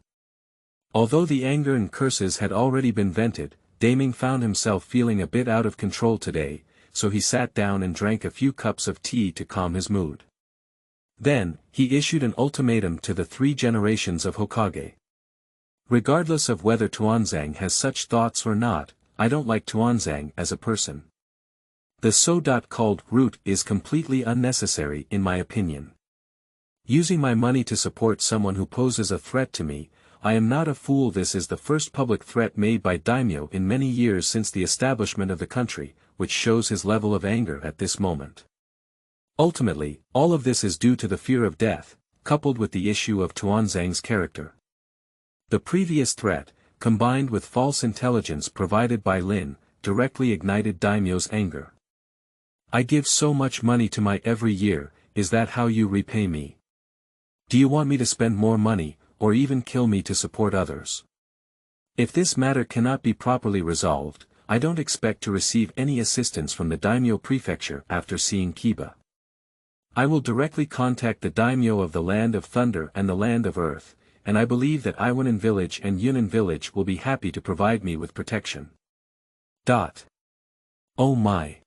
Although the anger and curses had already been vented, Daiming found himself feeling a bit out of control today, so he sat down and drank a few cups of tea to calm his mood. Then, he issued an ultimatum to the 3 generations of Hokage. Regardless of whether Tuanzang has such thoughts or not, I don't like Tuanzang as a person. The so-called root is completely unnecessary in my opinion. Using my money to support someone who poses a threat to me, I am not a fool. This is the first public threat made by Daimyo in many years since the establishment of the country, which shows his level of anger at this moment. Ultimately, all of this is due to the fear of death, coupled with the issue of Tuanzang's character. The previous threat, combined with false intelligence provided by Lin, directly ignited Daimyo's anger. I give so much money to my every year, is that how you repay me? Do you want me to spend more money, or even kill me to support others? If this matter cannot be properly resolved, I don't expect to receive any assistance from the Daimyo Prefecture after seeing Kiba. I will directly contact the Daimyo of the Land of Thunder and the Land of Earth, and I believe that Iwanin Village and Yunnan Village will be happy to provide me with protection. Oh my!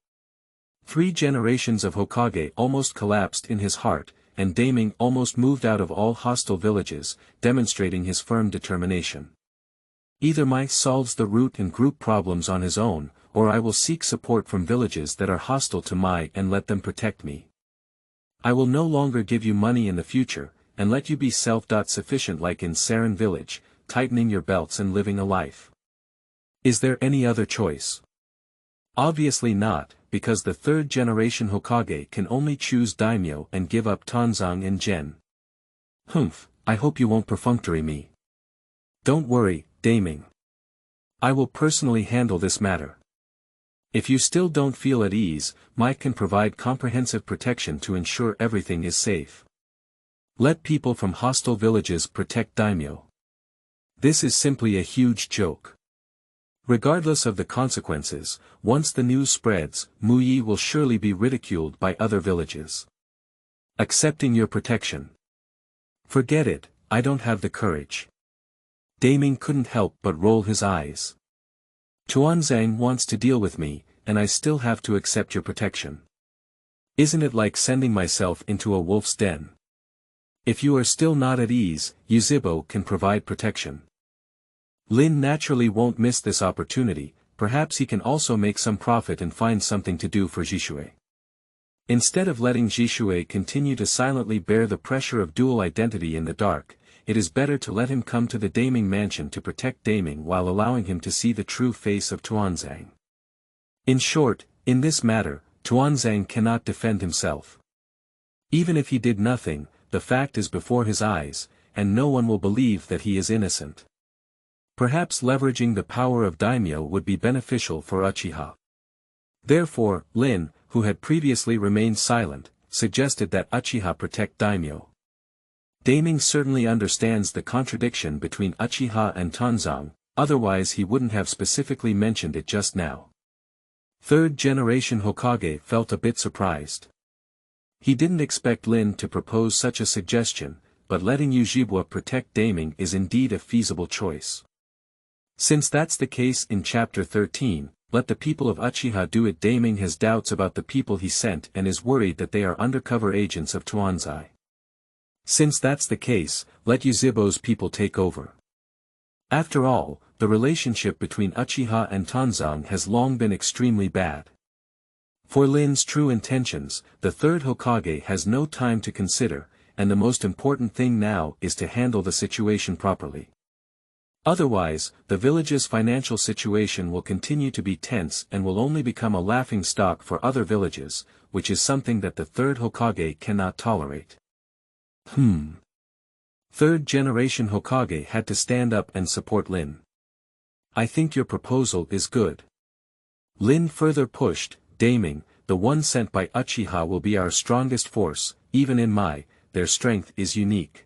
3 generations of Hokage almost collapsed in his heart, and Daiming almost moved out of all hostile villages, demonstrating his firm determination. Either Mai solves the root and group problems on his own, or I will seek support from villages that are hostile to Mai and let them protect me. I will no longer give you money in the future, and let you be self-sufficient like in Sarin village, tightening your belts and living a life. Is there any other choice? Obviously not, because the 3rd generation Hokage can only choose Daimyo and give up Tuanzang and Gen. I hope you won't perfunctory me. Don't worry, Daiming. I will personally handle this matter. If you still don't feel at ease, Mai can provide comprehensive protection to ensure everything is safe. Let people from hostile villages protect Daimyo. This is simply a huge joke. Regardless of the consequences, once the news spreads, Muyi will surely be ridiculed by other villages. Accepting your protection. Forget it, I don't have the courage. Daiming couldn't help but roll his eyes. Tuanzang wants to deal with me, and I still have to accept your protection. Isn't it like sending myself into a wolf's den? If you are still not at ease, Yuzhibo can provide protection. Lin naturally won't miss this opportunity, perhaps he can also make some profit and find something to do for Jishue. Instead of letting Jishue continue to silently bear the pressure of dual identity in the dark, it is better to let him come to the Daiming mansion to protect Daiming while allowing him to see the true face of Tuanzang. In short, in this matter, Tuanzang cannot defend himself. Even if he did nothing, the fact is before his eyes, and no one will believe that he is innocent. Perhaps leveraging the power of Daimyo would be beneficial for Uchiha. Therefore, Lin, who had previously remained silent, suggested that Uchiha protect Daimyo. Daiming certainly understands the contradiction between Uchiha and Tuanzang, otherwise he wouldn't have specifically mentioned it just now. 3rd generation Hokage felt a bit surprised. He didn't expect Lin to propose such a suggestion, but letting Yuzhibo protect Daiming is indeed a feasible choice. Since that's the case in Chapter 13, let the people of Uchiha do it. Daiming has doubts about the people he sent and is worried that they are undercover agents of Tuanzai. Since that's the case, let Yuzhibo's people take over. After all, the relationship between Uchiha and Tuanzang has long been extremely bad. For Lin's true intentions, the third Hokage has no time to consider, and the most important thing now is to handle the situation properly. Otherwise, the village's financial situation will continue to be tense and will only become a laughingstock for other villages, which is something that the third Hokage cannot tolerate. Third generation Hokage had to stand up and support Lin. I think your proposal is good. Lin further pushed, Daimyo, the one sent by Uchiha will be our strongest force, even in their strength is unique.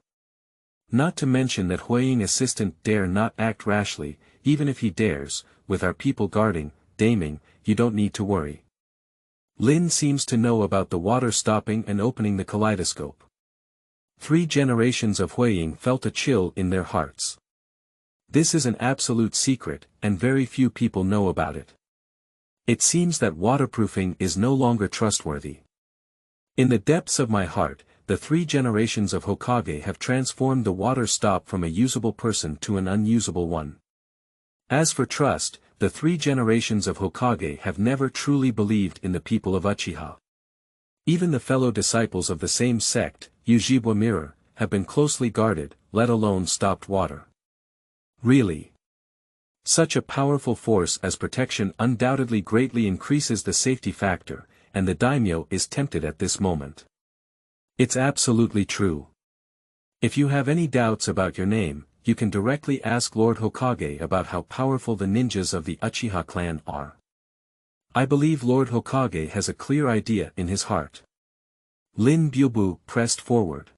Not to mention that Huiying assistant dare not act rashly, even if he dares, with our people guarding, Daimyo, you don't need to worry. Lin seems to know about the water stopping and opening the kaleidoscope. 3 generations of Huiying felt a chill in their hearts. This is an absolute secret, and very few people know about it. It seems that waterproofing is no longer trustworthy. In the depths of my heart, the 3 generations of Hokage have transformed the water stop from a usable person to an unusable one. As for trust, the 3 generations of Hokage have never truly believed in the people of Uchiha. Even the fellow disciples of the same sect, Yuzhibo mirror, have been closely guarded, let alone stopped water. Really? Such a powerful force as protection undoubtedly greatly increases the safety factor, and the daimyo is tempted at this moment. It's absolutely true. If you have any doubts about your name, you can directly ask Lord Hokage about how powerful the ninjas of the Uchiha clan are. I believe Lord Hokage has a clear idea in his heart. Lin Bubu pressed forward.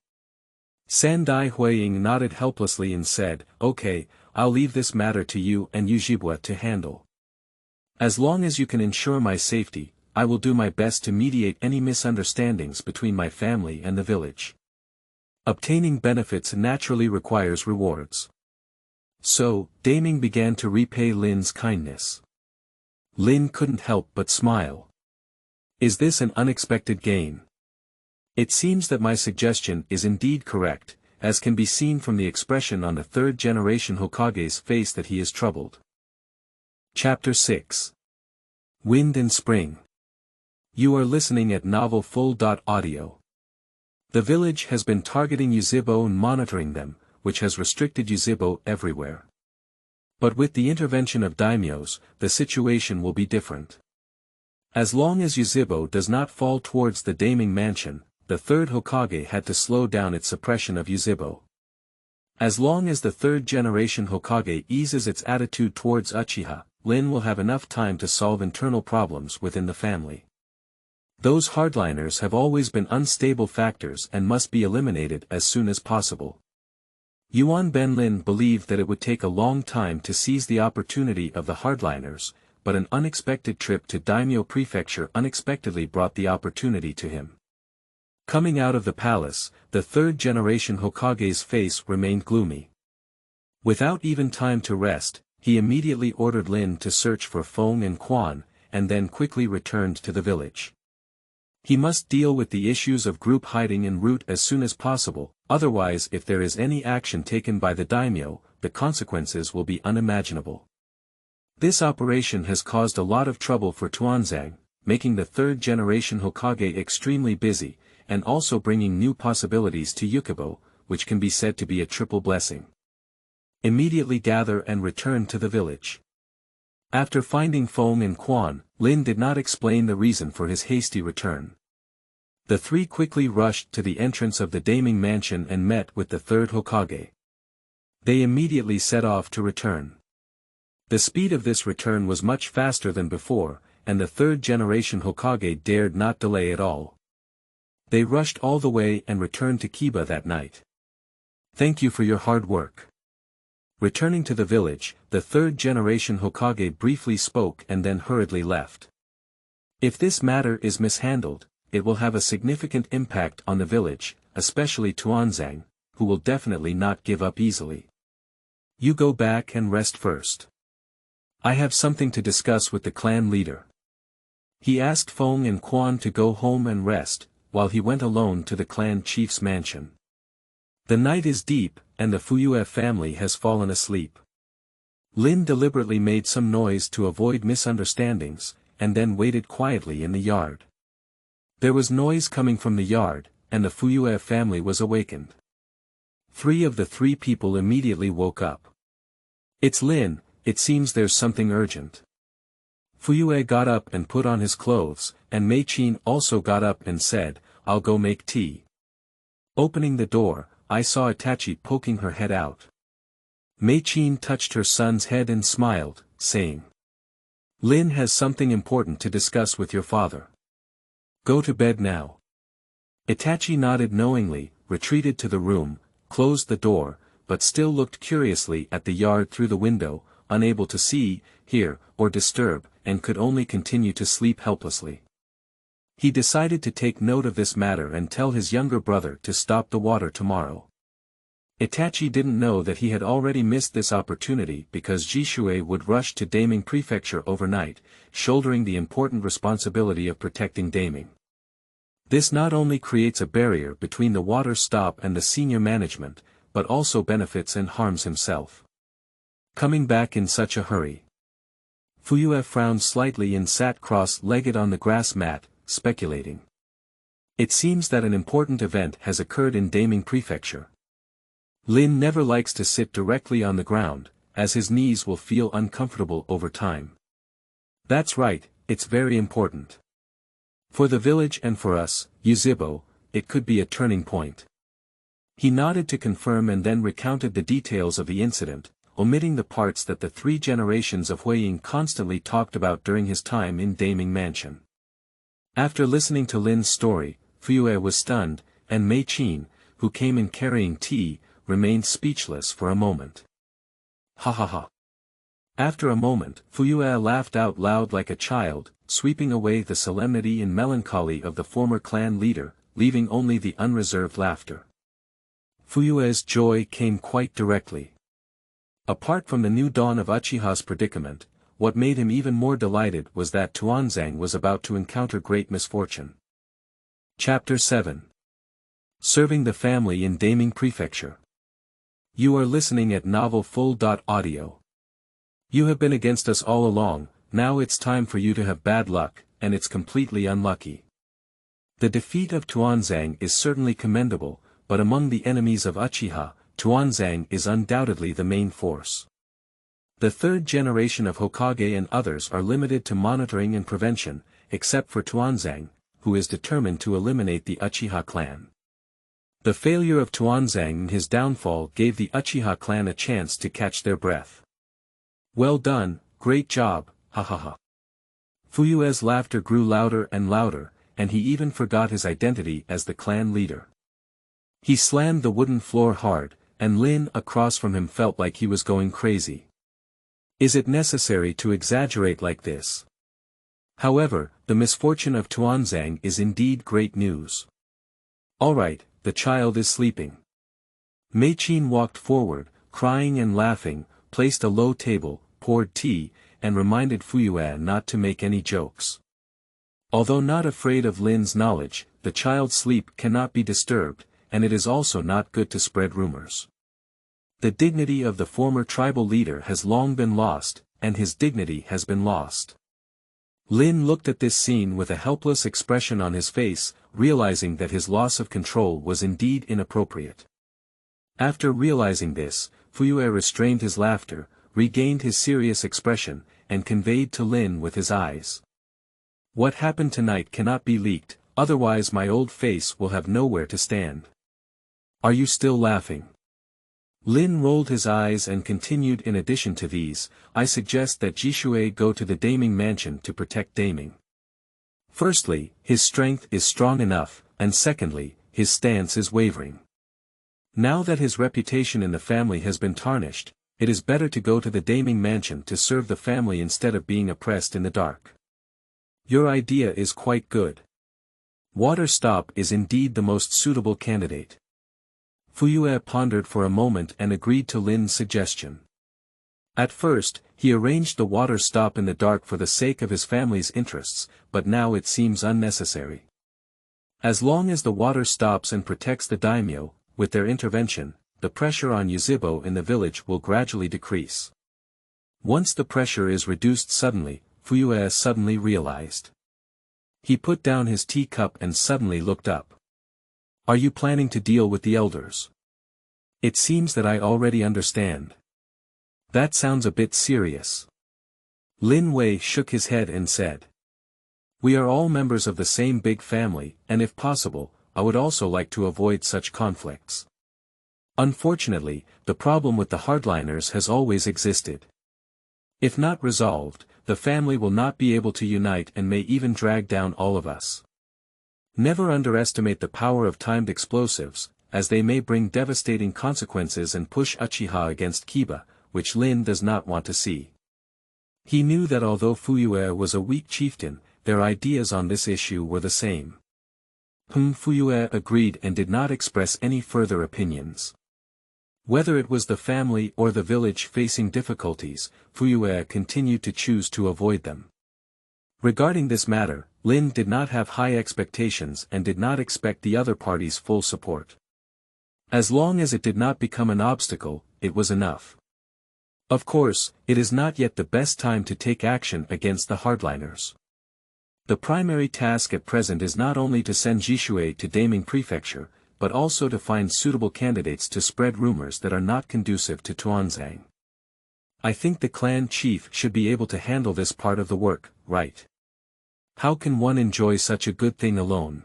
Sandai Huiying nodded helplessly and said, okay, I'll leave this matter to you and Yuzhibo to handle. As long as you can ensure my safety, I will do my best to mediate any misunderstandings between my family and the village. Obtaining benefits naturally requires rewards. So, Daimyo began to repay Lin's kindness. Lin couldn't help but smile. Is this an unexpected gain? It seems that my suggestion is indeed correct, as can be seen from the expression on the 3rd generation Hokage's face that he is troubled. Chapter 6. Wind and Spring. You are listening at Novel Full.audio. The village has been targeting Yuzhibo and monitoring them, which has restricted Yuzhibo everywhere. But with the intervention of daimyos, the situation will be different. As long as Yuzhibo does not fall towards the Daimyo mansion, the 3rd Hokage had to slow down its suppression of Yuzhibo. As long as the 3rd generation Hokage eases its attitude towards Uchiha, Lin will have enough time to solve internal problems within the family. Those hardliners have always been unstable factors and must be eliminated as soon as possible. Yuan Benlin believed that it would take a long time to seize the opportunity of the hardliners, but an unexpected trip to Daimyo Prefecture unexpectedly brought the opportunity to him. Coming out of the palace, the 3rd generation Hokage's face remained gloomy. Without even time to rest, he immediately ordered Lin to search for Feng and Quan, and then quickly returned to the village. He must deal with the issues of group hiding en route as soon as possible, otherwise if there is any action taken by the daimyo, the consequences will be unimaginable. This operation has caused a lot of trouble for Tuanzang, making the 3rd generation Hokage extremely busy, and also bringing new possibilities to Yuzhibo, which can be said to be a triple blessing. Immediately gather and return to the village. After finding Feng and Quan, Lin did not explain the reason for his hasty return. The 3 quickly rushed to the entrance of the Daimyo mansion and met with the 3rd Hokage. They immediately set off to return. The speed of this return was much faster than before, and the 3rd generation Hokage dared not delay at all. They rushed all the way and returned to Kiba that night. Thank you for your hard work. Returning to the village, the 3rd generation Hokage briefly spoke and then hurriedly left. If this matter is mishandled, it will have a significant impact on the village, especially Tuanzang, who will definitely not give up easily. You go back and rest first. I have something to discuss with the clan leader. He asked Feng and Quan to go home and rest, while he went alone to the clan chief's mansion. The night is deep, and the Fuyue family has fallen asleep. Lin deliberately made some noise to avoid misunderstandings, and then waited quietly in the yard. There was noise coming from the yard, and the Fuyue family was awakened. 3 of the 3 people immediately woke up. "It's Lin, it seems there's something urgent." Fuyue got up and put on his clothes, and Mei-chin also got up and said, "I'll go make tea." Opening the door, I saw Itachi poking her head out. Mei-chin touched her son's head and smiled, saying, "Lin has something important to discuss with your father. Go to bed now." Itachi nodded knowingly, retreated to the room, closed the door, but still looked curiously at the yard through the window, unable to see, hear, or disturb, and could only continue to sleep helplessly. He decided to take note of this matter and tell his younger brother to stop the water tomorrow. Itachi didn't know that he had already missed this opportunity because Yuzhibo would rush to Daimyo Prefecture overnight, shouldering the important responsibility of protecting Daimyo. This not only creates a barrier between the water stop and the senior management, but also benefits and harms himself. Coming back in such a hurry. Fuyue frowned slightly and sat cross-legged on the grass mat, speculating. It seems that an important event has occurred in Daimyo Prefecture. Lin never likes to sit directly on the ground, as his knees will feel uncomfortable over time. That's right, it's very important. For the village and for us, Yuzhibo, it could be a turning point. He nodded to confirm and then recounted the details of the incident, omitting the parts that the 3 generations of Huiying constantly talked about during his time in Daimyo Mansion. After listening to Lin's story, Fuyue was stunned, and Mei-chin, who came in carrying tea, remained speechless for a moment. Ha ha ha. After a moment, Fuyue laughed out loud like a child, sweeping away the solemnity and melancholy of the former clan leader, leaving only the unreserved laughter. Fuyue's joy came quite directly. Apart from the new dawn of Uchiha's predicament, what made him even more delighted was that Tuanzang was about to encounter great misfortune. Chapter 7. Serving the family in Daimyo Prefecture. You are listening at novelfull.audio. You have been against us all along, now it's time for you to have bad luck, and it's completely unlucky. The defeat of Tuanzang is certainly commendable, but among the enemies of Uchiha, Tuanzang is undoubtedly the main force. The 3rd generation of Hokage and others are limited to monitoring and prevention, except for Tuanzang, who is determined to eliminate the Uchiha clan. The failure of Tuanzang and his downfall gave the Uchiha clan a chance to catch their breath. Well done, great job, ha ha ha. Fuyue's laughter grew louder and louder, and he even forgot his identity as the clan leader. He slammed the wooden floor hard, and Lin across from him felt like he was going crazy. Is it necessary to exaggerate like this? However, the misfortune of Tuanzang is indeed great news. All right, the child is sleeping. Mei-chin walked forward, crying and laughing, placed a low table, poured tea, and reminded Fuyue not to make any jokes. Although not afraid of Lin's knowledge, the child's sleep cannot be disturbed, and it is also not good to spread rumors. The dignity of the former tribal leader has long been lost, and his dignity has been lost. Lin looked at this scene with a helpless expression on his face, realizing that his loss of control was indeed inappropriate. After realizing this, Fuyue restrained his laughter, regained his serious expression, and conveyed to Lin with his eyes. What happened tonight cannot be leaked, otherwise my old face will have nowhere to stand. Are you still laughing? Lin rolled his eyes and continued. In addition to these, I suggest that Yuzhibo go to the Daimyo mansion to protect Daimyo. Firstly, his strength is strong enough, and secondly, his stance is wavering. Now that his reputation in the family has been tarnished, it is better to go to the Daimyo mansion to serve the family instead of being oppressed in the dark. Your idea is quite good. Water stop is indeed the most suitable candidate. Fuyue pondered for a moment and agreed to Lin's suggestion. At first, he arranged the water stop in the dark for the sake of his family's interests, but now it seems unnecessary. As long as the water stops and protects the daimyo, with their intervention, the pressure on Yuzhibo in the village will gradually decrease. Once the pressure is reduced suddenly, Fuyue suddenly realized. He put down his teacup and suddenly looked up. Are you planning to deal with the elders? It seems that I already understand. That sounds a bit serious. Lin Wei shook his head and said. We are all members of the same big family, and if possible, I would also like to avoid such conflicts. Unfortunately, the problem with the hardliners has always existed. If not resolved, the family will not be able to unite and may even drag down all of us. Never underestimate the power of timed explosives, as they may bring devastating consequences and push Uchiha against Kiba, which Lin does not want to see. He knew that although Fuyue was a weak chieftain, their ideas on this issue were the same. Fuyue agreed and did not express any further opinions. Whether it was the family or the village facing difficulties, Fuyue continued to choose to avoid them. Regarding this matter, Lin did not have high expectations and did not expect the other party's full support. As long as it did not become an obstacle, it was enough. Of course, it is not yet the best time to take action against the hardliners. The primary task at present is not only to send Jishue to Daimyo Prefecture, but also to find suitable candidates to spread rumors that are not conducive to Tuanzang. I think the clan chief should be able to handle this part of the work, right? How can one enjoy such a good thing alone?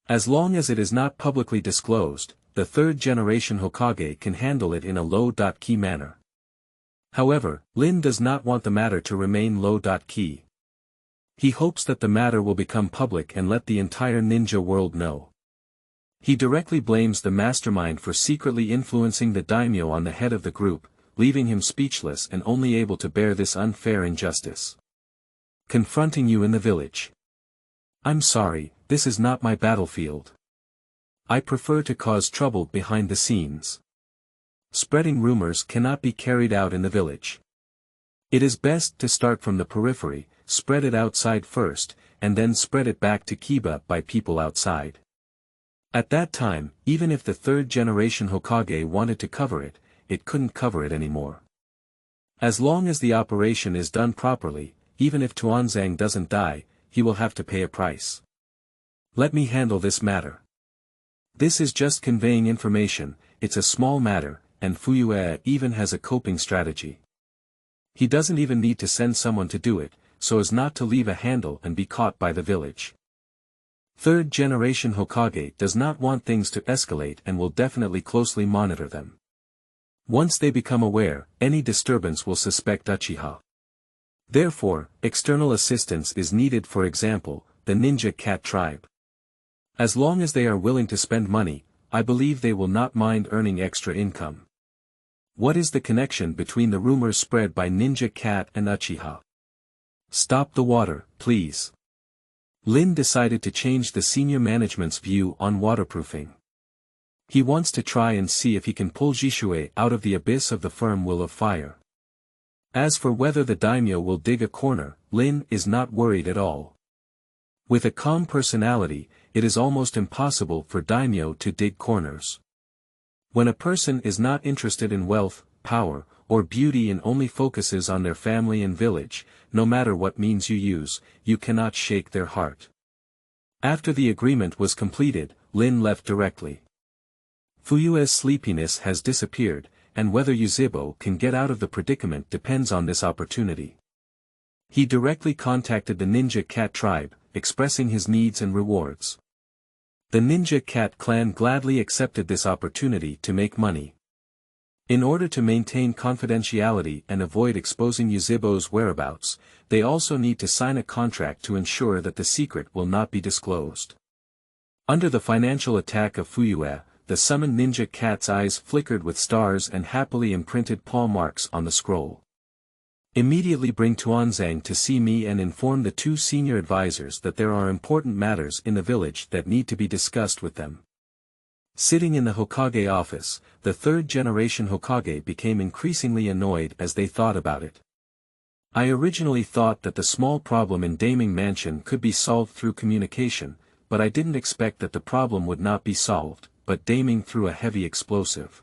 As long as it is not publicly disclosed, the third-generation Hokage can handle it in a low-key manner. However, Lin does not want the matter to remain low-key. He hopes that the matter will become public and let the entire ninja world know. He directly blames the mastermind for secretly influencing the daimyo on the head of the group, leaving him speechless and only able to bear this unfair injustice. Confronting you in the village. I'm sorry, this is not my battlefield. I prefer to cause trouble behind the scenes. Spreading rumors cannot be carried out in the village. It is best to start from the periphery, spread it outside first, and then spread it back to Kiba by people outside. At that time, even if the third-generation Hokage wanted to cover it, it couldn't cover it anymore. As long as the operation is done properly, even if Tuanzang doesn't die, he will have to pay a price. Let me handle this matter. This is just conveying information, it's a small matter, and Fuyue even has a coping strategy. He doesn't even need to send someone to do it, so as not to leave a handle and be caught by the village. Third-generation Hokage does not want things to escalate and will definitely closely monitor them. Once they become aware, any disturbance will suspect Uchiha. Therefore, external assistance is needed, for example, the ninja cat tribe. As long as they are willing to spend money, I believe they will not mind earning extra income. What is the connection between the rumors spread by Ninja Cat and Uchiha? Stop the water, please. Lin decided to change the senior management's view on waterproofing. He wants to try and see if he can pull Jishue out of the abyss of the firm will of fire. As for whether the daimyo will dig a corner, Lin is not worried at all. With a calm personality, it is almost impossible for daimyo to dig corners. When a person is not interested in wealth, power, or beauty and only focuses on their family and village, no matter what means you use, you cannot shake their heart. After the agreement was completed, Lin left directly. Fuyue's sleepiness has disappeared, and whether Yuzhibo can get out of the predicament depends on this opportunity. He directly contacted the Ninja Cat tribe, expressing his needs and rewards. The Ninja Cat clan gladly accepted this opportunity to make money. In order to maintain confidentiality and avoid exposing Yuzhibo's whereabouts, they also need to sign a contract to ensure that the secret will not be disclosed. Under the financial attack of Fuyue, the summoned Ninja Cat's eyes flickered with stars and happily imprinted paw marks on the scroll. Immediately bring Tuanzang to see me and inform the two senior advisors that there are important matters in the village that need to be discussed with them. Sitting in the Hokage office, the third-generation Hokage became increasingly annoyed as they thought about it. I originally thought that the small problem in Daimyo Mansion could be solved through communication, but I didn't expect that the problem would not be solved, but Daimyo threw a heavy explosive.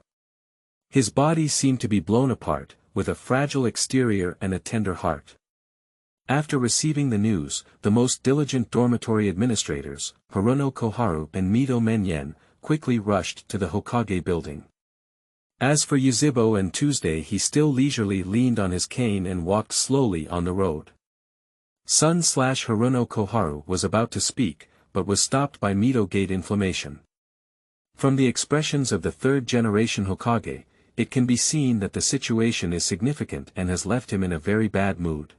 His body seemed to be blown apart, with a fragile exterior and a tender heart. After receiving the news, the most diligent dormitory administrators, Haruno Koharu and Mito Menyen, quickly rushed to the Hokage building. As for Yuzhibo and Tuesday, he still leisurely leaned on his cane and walked slowly on the road. Haruno Koharu was about to speak, but was stopped by Mito gate inflammation. From the expressions of the third-generation Hokage, it can be seen that the situation is significant and has left him in a very bad mood.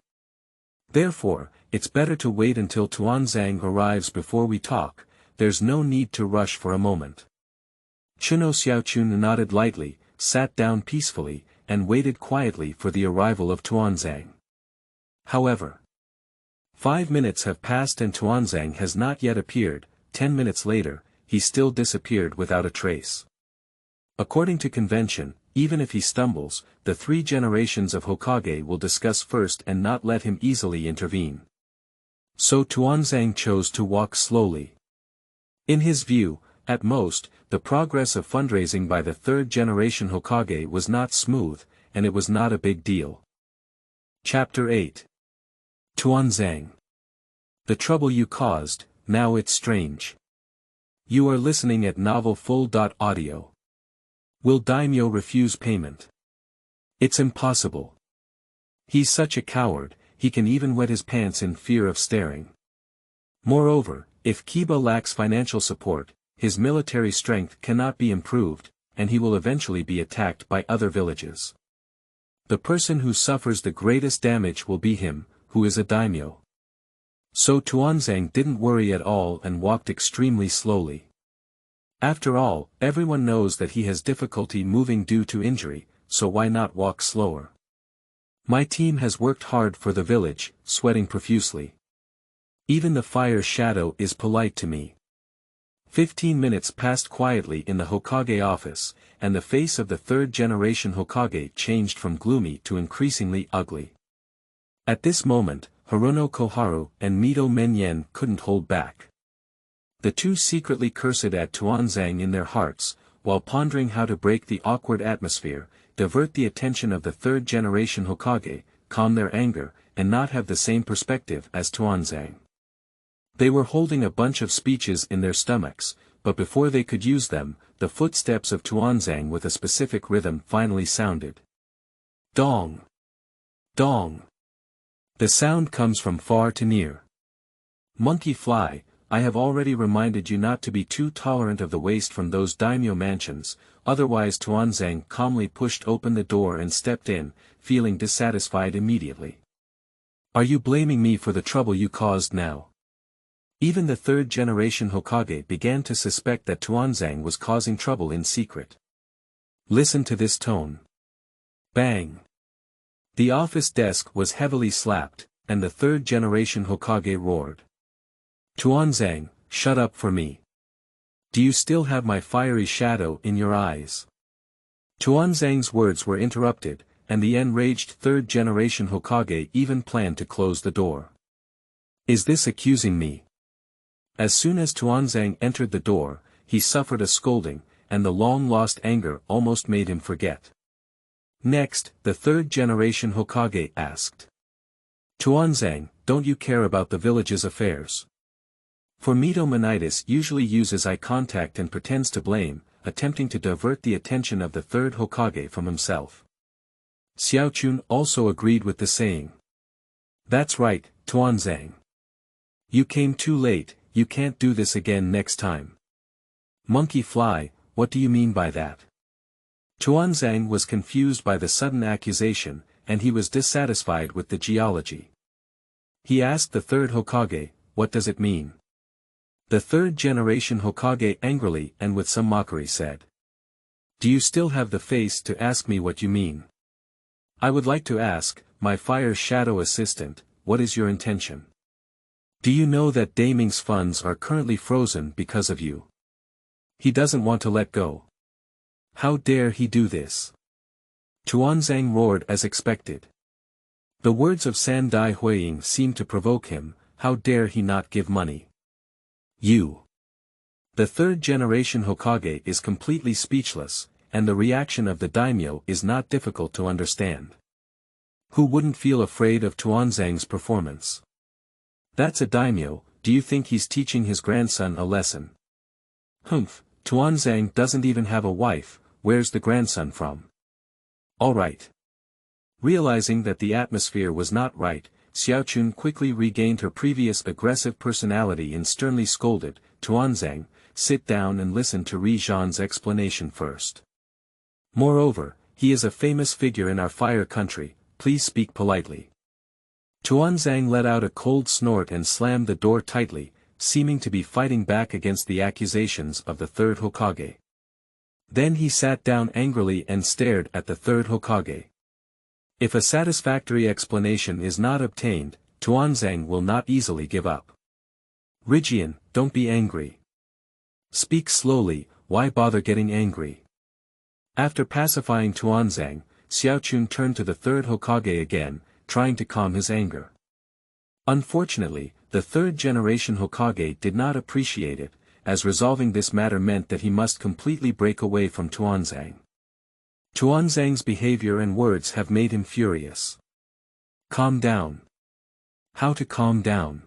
Therefore, it's better to wait until Tuanzang arrives before we talk. There's no need to rush for a moment. Chuno Xiaochun nodded lightly, sat down peacefully, and waited quietly for the arrival of Tuanzang. However, 5 minutes have passed and Tuanzang has not yet appeared. 10 minutes later, he still disappeared without a trace. According to convention, even if he stumbles, the 3 generations of Hokage will discuss first and not let him easily intervene. So Tuanzang chose to walk slowly. In his view, at most, the progress of fundraising by the third-generation Hokage was not smooth, and it was not a big deal. Chapter 8. Tuanzang. The trouble you caused, now it's strange. You are listening at novelfull.audio. Will Daimyo refuse payment? It's impossible. He's such a coward, he can even wet his pants in fear of staring. Moreover, if Kiba lacks financial support, his military strength cannot be improved, and he will eventually be attacked by other villages. The person who suffers the greatest damage will be him, who is a daimyo. So Tuanzang didn't worry at all and walked extremely slowly. After all, everyone knows that he has difficulty moving due to injury, so why not walk slower? My team has worked hard for the village, sweating profusely. Even the fire shadow is polite to me. 15 minutes passed quietly in the Hokage office, and the face of the third-generation Hokage changed from gloomy to increasingly ugly. At this moment, Haruno Koharu and Mito Menyen couldn't hold back. The two secretly cursed at Tuanzang in their hearts, while pondering how to break the awkward atmosphere, divert the attention of the third-generation Hokage, calm their anger, and not have the same perspective as Tuanzang. They were holding a bunch of speeches in their stomachs, but before they could use them, the footsteps of Tuanzang with a specific rhythm finally sounded. Dong! Dong! The sound comes from far to near. Monkey fly, I have already reminded you not to be too tolerant of the waste from those daimyo mansions, otherwise Tuanzang calmly pushed open the door and stepped in, feeling dissatisfied immediately. Are you blaming me for the trouble you caused now? Even the third-generation Hokage began to suspect that Tuanzang was causing trouble in secret. Listen to this tone. Bang! The office desk was heavily slapped, and the third-generation Hokage roared. Tuanzang, shut up for me. Do you still have my fiery shadow in your eyes? Tuanzang's words were interrupted, and the enraged third-generation Hokage even planned to close the door. Is this accusing me? As soon as Tuanzang entered the door, he suffered a scolding, and the long-lost anger almost made him forget. Next, the third-generation Hokage asked. Tuanzang, don't you care about the village's affairs? For Mito Menitis usually uses eye contact and pretends to blame, attempting to divert the attention of the third Hokage from himself. Xiaochun also agreed with the saying. That's right, Tuanzang. You came too late, you can't do this again next time. Monkey fly, what do you mean by that? Tuanzang was confused by the sudden accusation, and he was dissatisfied with the geology. He asked the third Hokage, what does it mean? The third-generation Hokage angrily and with some mockery said. Do you still have the face to ask me what you mean? I would like to ask, my fire shadow assistant, what is your intention? Do you know that Daimyo's funds are currently frozen because of you? He doesn't want to let go. How dare he do this? Tuanzang roared as expected. The words of Sandai Huiying seemed to provoke him, how dare he not give money? You! The third-generation Hokage is completely speechless, and the reaction of the daimyo is not difficult to understand. Who wouldn't feel afraid of Tuanzang's performance? That's a daimyo. Do you think he's teaching his grandson a lesson? Humph, Tuanzang doesn't even have a wife, where's the grandson from? Alright. Realizing that the atmosphere was not right, Xiaochun quickly regained her previous aggressive personality and sternly scolded, Tuanzang, sit down and listen to Ri Zhan's explanation first. Moreover, he is a famous figure in our fire country, please speak politely. Tuanzang let out a cold snort and slammed the door tightly, seeming to be fighting back against the accusations of the third Hokage. Then he sat down angrily and stared at the third Hokage. If a satisfactory explanation is not obtained, Tuanzang will not easily give up. Rijian, don't be angry. Speak slowly, why bother getting angry? After pacifying Tuanzang, Xiaochun turned to the third Hokage again, trying to calm his anger. Unfortunately, the third-generation Hokage did not appreciate it, as resolving this matter meant that he must completely break away from Tuanzang. Tuanzang's behavior and words have made him furious. Calm down. How to calm down?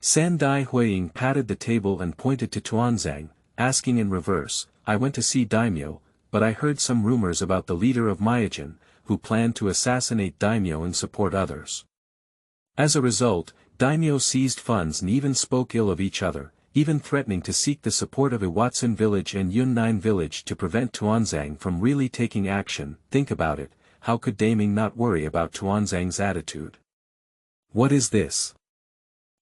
Sandai Huiying patted the table and pointed to Tuanzang, asking in reverse, I went to see Daimyo, but I heard some rumors about the leader of Myojin, who planned to assassinate Daimyo and support others. As a result, Daimyo seized funds and even spoke ill of each other, even threatening to seek the support of Iwatsun village and Yunnan village to prevent Tuanzang from really taking action. Think about it, how could Daimyo not worry about Tuanzang's attitude? What is this?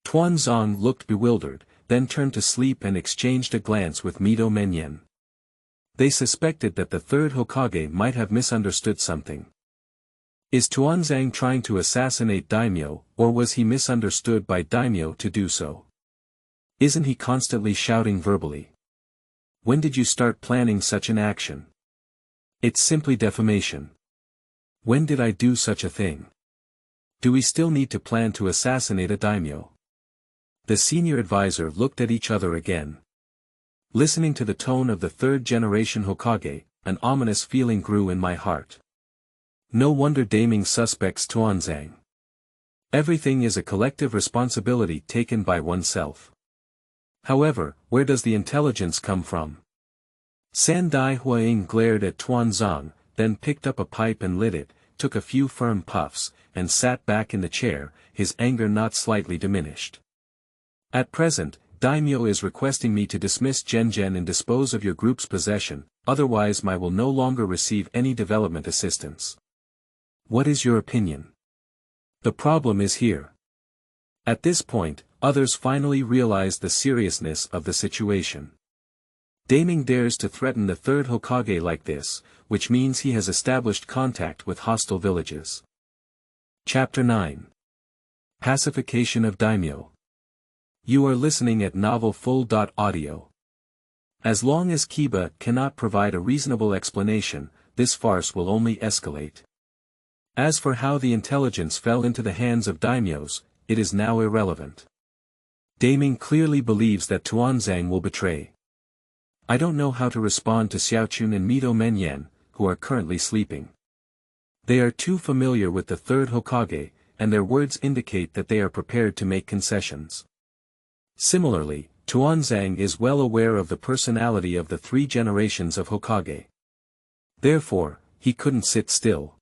Tuanzang looked bewildered, then turned to sleep and exchanged a glance with Mido Menyen. They suspected that the third Hokage might have misunderstood something. Is Tuanzang trying to assassinate Daimyo, or was he misunderstood by Daimyo to do so? Isn't he constantly shouting verbally? When did you start planning such an action? It's simply defamation. When did I do such a thing? Do we still need to plan to assassinate a daimyo? The senior advisor looked at each other again. Listening to the tone of the third-generation Hokage, an ominous feeling grew in my heart. No wonder Daimyo suspects Tuanzang. Everything is a collective responsibility taken by oneself. However, where does the intelligence come from? Sandai Huiying glared at Tuanzang, then picked up a pipe and lit it, took a few firm puffs, and sat back in the chair, his anger not slightly diminished. At present, Daimyo is requesting me to dismiss Gengen and dispose of your group's possession, otherwise I will no longer receive any development assistance. What is your opinion? The problem is here. At this point, others finally realized the seriousness of the situation. Daimyo dares to threaten the third Hokage like this, which means he has established contact with hostile villages. Chapter 9. Pacification of Daimyo. You are listening at novelfull.audio. As long as Kiba cannot provide a reasonable explanation, this farce will only escalate. As for how the intelligence fell into the hands of daimyos, it is now irrelevant. Daimyo clearly believes that Tuanzang will betray. I don't know how to respond to Xiaochun and Mido Menyen, who are currently sleeping. They are too familiar with the third Hokage, and their words indicate that they are prepared to make concessions. Similarly, Tuanzang is well aware of the personality of the 3 generations of Hokage. Therefore, he couldn't sit still.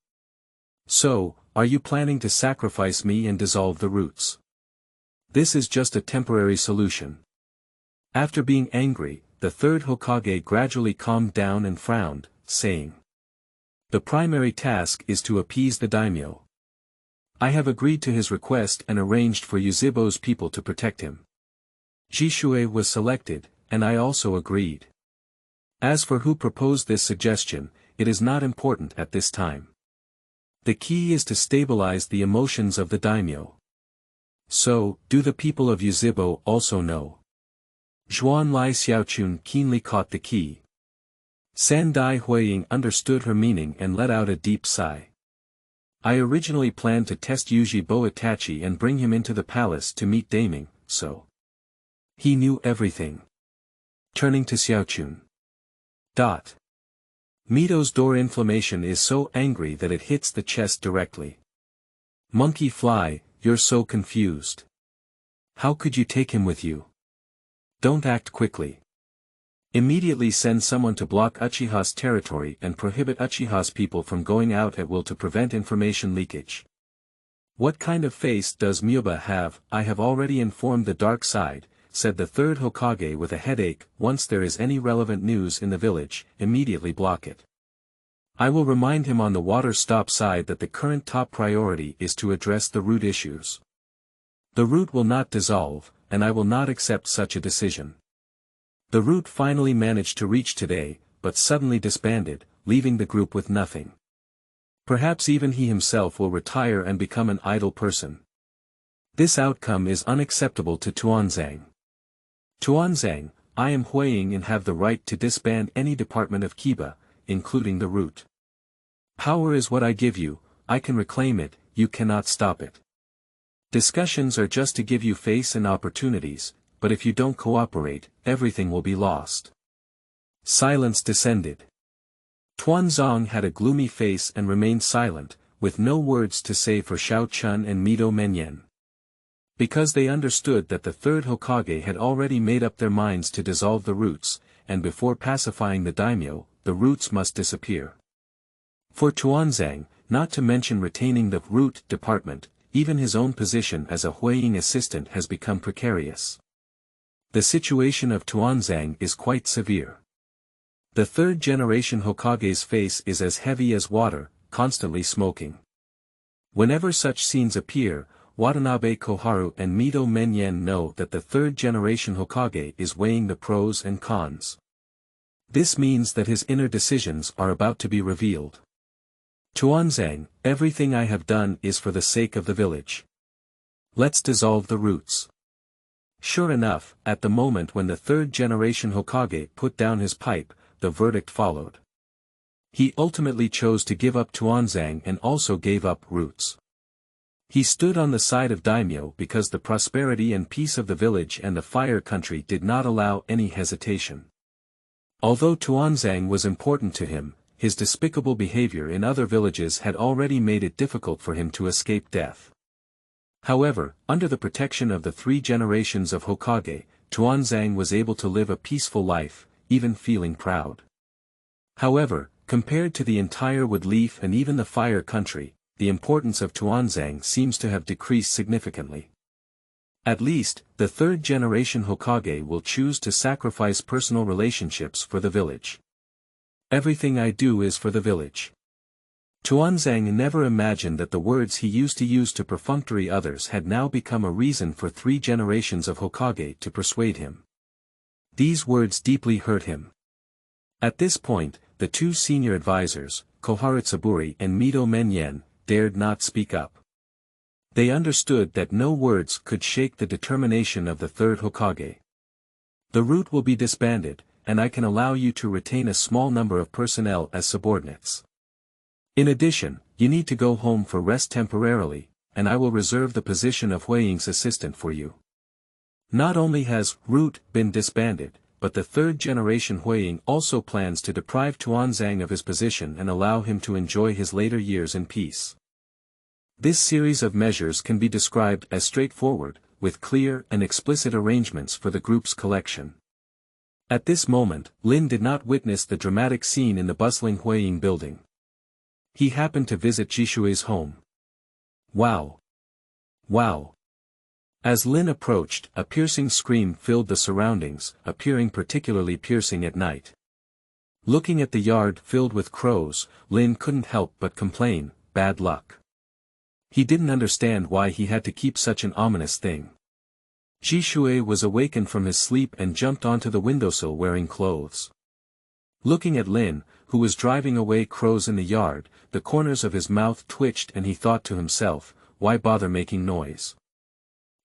So, are you planning to sacrifice me and dissolve the roots? This is just a temporary solution. After being angry, the third Hokage gradually calmed down and frowned, saying, the primary task is to appease the daimyo. I have agreed to his request and arranged for Yuzhibo's people to protect him. Jishue was selected, and I also agreed. As for who proposed this suggestion, it is not important at this time. The key is to stabilize the emotions of the daimyo. So, do the people of Yuzhibo also know? Zhuanlai Xiaochun keenly caught the key. Sandai Huiying understood her meaning and let out a deep sigh. I originally planned to test Yuzhibo Itachi and bring him into the palace to meet Daimyo, so. He knew everything. turning to Xiaochun. Mito's door inflammation is so angry that it hits the chest directly. Monkey fly, you're so confused. How could you take him with you? Don't act quickly. Immediately send someone to block Uchiha's territory and prohibit Uchiha's people from going out at will to prevent information leakage. What kind of face does Myoba have? I have already informed the dark side, said the third Hokage with a headache. Once there is any relevant news in the village, immediately block it. I will remind him on the water stop side that the current top priority is to address the root issues. The root will not dissolve, and I will not accept such a decision. The root finally managed to reach today, but suddenly disbanded, leaving the group with nothing. Perhaps even he himself will retire and become an idle person. This outcome is unacceptable to Tuanzang. Tuanzang, I am Huiying and have the right to disband any department of Kiba, including the root. Power is what I give you, I can reclaim it, you cannot stop it. Discussions are just to give you face and opportunities, but if you don't cooperate, everything will be lost. Silence descended. Tuanzang had a gloomy face and remained silent, with no words to say for Xiao Chun and Mito Menyen. Because they understood that the third Hokage had already made up their minds to dissolve the roots, and before pacifying the daimyo, the roots must disappear. For Tuanzang, not to mention retaining the root department, even his own position as a Huiying assistant has become precarious. The situation of Tuanzang is quite severe. The third-generation Hokage's face is as heavy as water, constantly smoking. Whenever such scenes appear, Watanabe Koharu and Mito Menyen know that the third-generation Hokage is weighing the pros and cons. This means that his inner decisions are about to be revealed. Tuanzang, everything I have done is for the sake of the village. Let's dissolve the roots. Sure enough, at the moment when the third-generation Hokage put down his pipe, the verdict followed. He ultimately chose to give up Tuanzang and also gave up roots. He stood on the side of Daimyo because the prosperity and peace of the village and the fire country did not allow any hesitation. Although Tuanzang was important to him, his despicable behavior in other villages had already made it difficult for him to escape death. However, under the protection of the 3 generations of Hokage, Tuanzang was able to live a peaceful life, even feeling proud. However, compared to the entire wood leaf and even the fire country, the importance of Tuanzang seems to have decreased significantly. At least, the third-generation Hokage will choose to sacrifice personal relationships for the village. Everything I do is for the village. Tuanzang never imagined that the words he used to use to perfunctory others had now become a reason for 3 generations of Hokage to persuade him. These words deeply hurt him. At this point, the 2 senior advisors, Koharitsuburi and Mito Menyen, dared not speak up. They understood that no words could shake the determination of the third Hokage. The root will be disbanded, and I can allow you to retain a small number of personnel as subordinates. In addition, you need to go home for rest temporarily, and I will reserve the position of Huiying's assistant for you. Not only has root been disbanded, but the third-generation Huiying also plans to deprive Tuanzang of his position and allow him to enjoy his later years in peace. This series of measures can be described as straightforward, with clear and explicit arrangements for the group's collection. At this moment, Lin did not witness the dramatic scene in the bustling Huiying building. He happened to visit Jishui's home. Wow! Wow! As Lin approached, a piercing scream filled the surroundings, appearing particularly piercing at night. Looking at the yard filled with crows, Lin couldn't help but complain, bad luck. He didn't understand why he had to keep such an ominous thing. Jishui was awakened from his sleep and jumped onto the windowsill wearing clothes. Looking at Lin, who was driving away crows in the yard, the corners of his mouth twitched and he thought to himself, why bother making noise?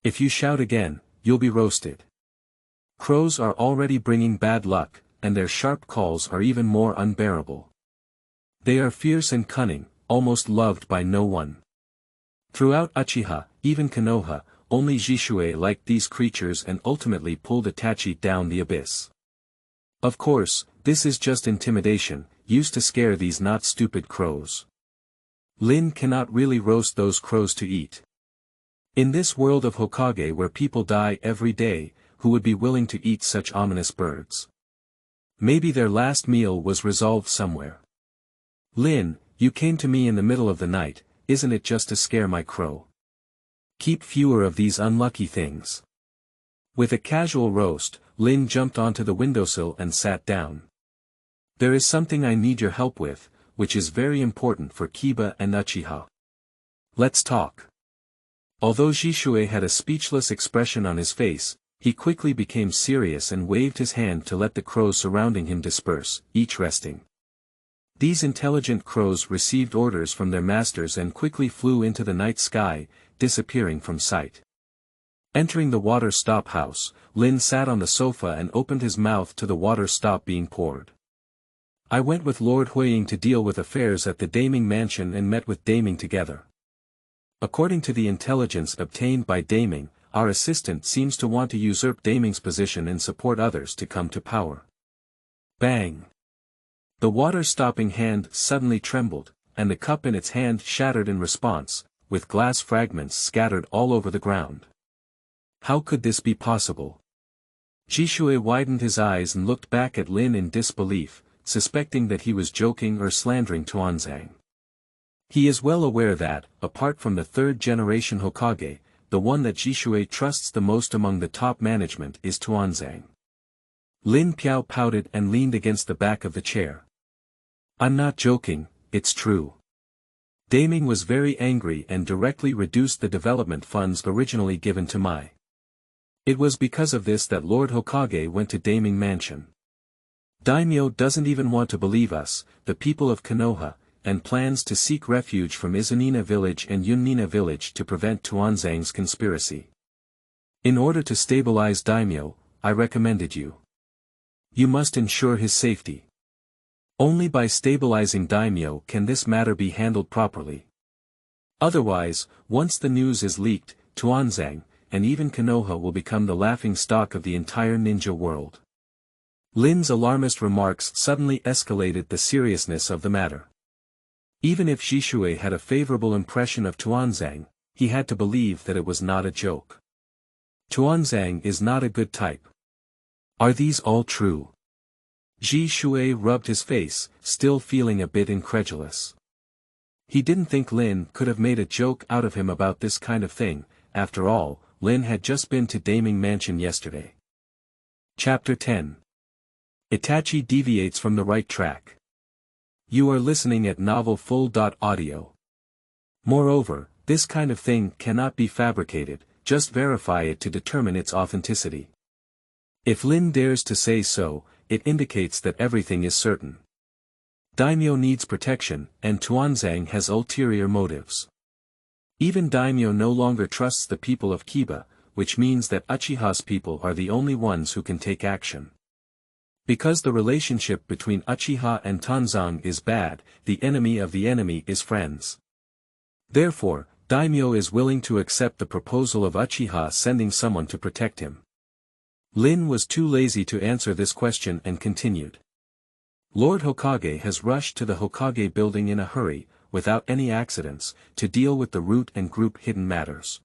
If you shout again, you'll be roasted. Crows are already bringing bad luck, and their sharp calls are even more unbearable. They are fierce and cunning, almost loved by no one. Throughout Uchiha, even Konoha, only Jishui liked these creatures and ultimately pulled Itachi down the abyss. Of course, this is just intimidation, used to scare these not stupid crows. Lin cannot really roast those crows to eat. In this world of Hokage where people die every day, who would be willing to eat such ominous birds? Maybe their last meal was resolved somewhere. Lin, you came to me in the middle of the night, isn't it just to scare my crow? Keep fewer of these unlucky things. With a casual roast, Lin jumped onto the windowsill and sat down. There is something I need your help with, which is very important for Kiba and Uchiha. Let's talk. Although Jishue had a speechless expression on his face, he quickly became serious and waved his hand to let the crows surrounding him disperse, each resting. These intelligent crows received orders from their masters and quickly flew into the night sky, disappearing from sight. Entering the water stop house, Lin sat on the sofa and opened his mouth to the water stop being poured. I went with Lord Huiying to deal with affairs at the Daimyo mansion and met with Daimyo together. According to the intelligence obtained by Daimyo, our assistant seems to want to usurp Daimyo's position and support others to come to power. Bang! The water-stopping hand suddenly trembled, and the cup in its hand shattered in response, with glass fragments scattered all over the ground. How could this be possible? Jishue widened his eyes and looked back at Lin in disbelief, suspecting that he was joking or slandering Tuanzang. He is well aware that, apart from the third-generation Hokage, the one that Jishue trusts the most among the top management is Tuanzang. Lin Piao pouted and leaned against the back of the chair. I'm not joking, it's true. Daimyo was very angry and directly reduced the development funds originally given to Mai. It was because of this that Lord Hokage went to Daimyo Mansion. Daimyo doesn't even want to believe us, the people of Konoha, and plans to seek refuge from Izunina village and Yunnina village to prevent Tuanzang's conspiracy. In order to stabilize Daimyo, I recommended you. You must ensure his safety. Only by stabilizing Daimyo can this matter be handled properly. Otherwise, once the news is leaked, Tuanzang, and even Konoha will become the laughingstock of the entire ninja world. Lin's alarmist remarks suddenly escalated the seriousness of the matter. Even if Jishue had a favorable impression of Tuanzang, he had to believe that it was not a joke. Tuanzang is not a good type. Are these all true? Jishue rubbed his face, still feeling a bit incredulous. He didn't think Lin could have made a joke out of him about this kind of thing. After all, Lin had just been to Daimyo Mansion yesterday. Chapter 10. Itachi deviates from the right track. You are listening at novelfull.audio. Moreover, this kind of thing cannot be fabricated, just verify it to determine its authenticity. If Lin dares to say so, it indicates that everything is certain. Daimyo needs protection, and Tuanzang has ulterior motives. Even Daimyo no longer trusts the people of Kiba, which means that Uchiha's people are the only ones who can take action. Because the relationship between Uchiha and Tuanzang is bad, the enemy of the enemy is friends. Therefore, Daimyo is willing to accept the proposal of Uchiha sending someone to protect him. Lin was too lazy to answer this question and continued. Lord Hokage has rushed to the Hokage building in a hurry, without any accidents, to deal with the root and group hidden matters.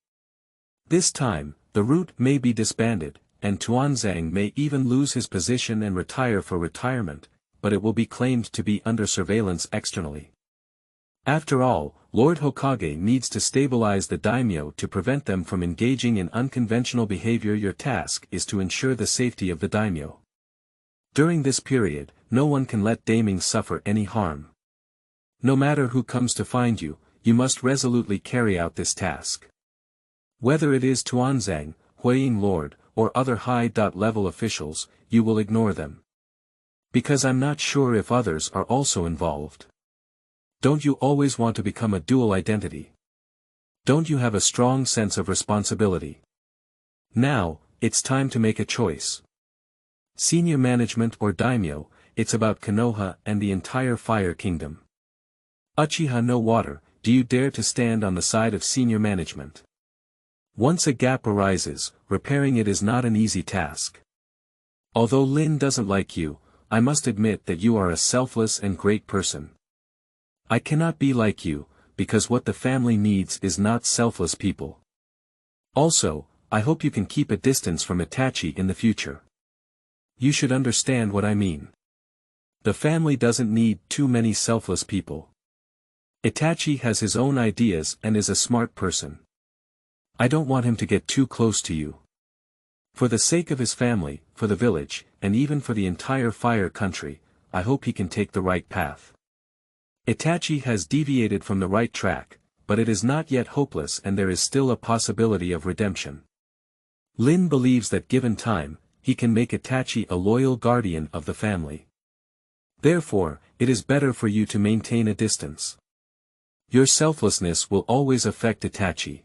This time, the root may be disbanded, and Tuanzang may even lose his position and retire for retirement, but it will be claimed to be under surveillance externally. After all, Lord Hokage needs to stabilize the daimyo to prevent them from engaging in unconventional behavior. Your task is to ensure the safety of the daimyo. During this period, no one can let Daimyo suffer any harm. No matter who comes to find you, you must resolutely carry out this task. Whether it is Tuanzang, Huiying Lord, or other high-level officials, you will ignore them. Because I'm not sure if others are also involved. Don't you always want to become a dual identity? Don't you have a strong sense of responsibility? Now, it's time to make a choice. Senior management or daimyo, it's about Konoha and the entire Fire Kingdom. Uchiha no water, do you dare to stand on the side of senior management? Once a gap arises, repairing it is not an easy task. Although Lin doesn't like you, I must admit that you are a selfless and great person. I cannot be like you, because what the family needs is not selfless people. Also, I hope you can keep a distance from Itachi in the future. You should understand what I mean. The family doesn't need too many selfless people. Itachi has his own ideas and is a smart person. I don't want him to get too close to you. For the sake of his family, for the village, and even for the entire Fire country, I hope he can take the right path. Itachi has deviated from the right track, but it is not yet hopeless and there is still a possibility of redemption. Lin believes that given time, he can make Itachi a loyal guardian of the family. Therefore, it is better for you to maintain a distance. Your selflessness will always affect Itachi.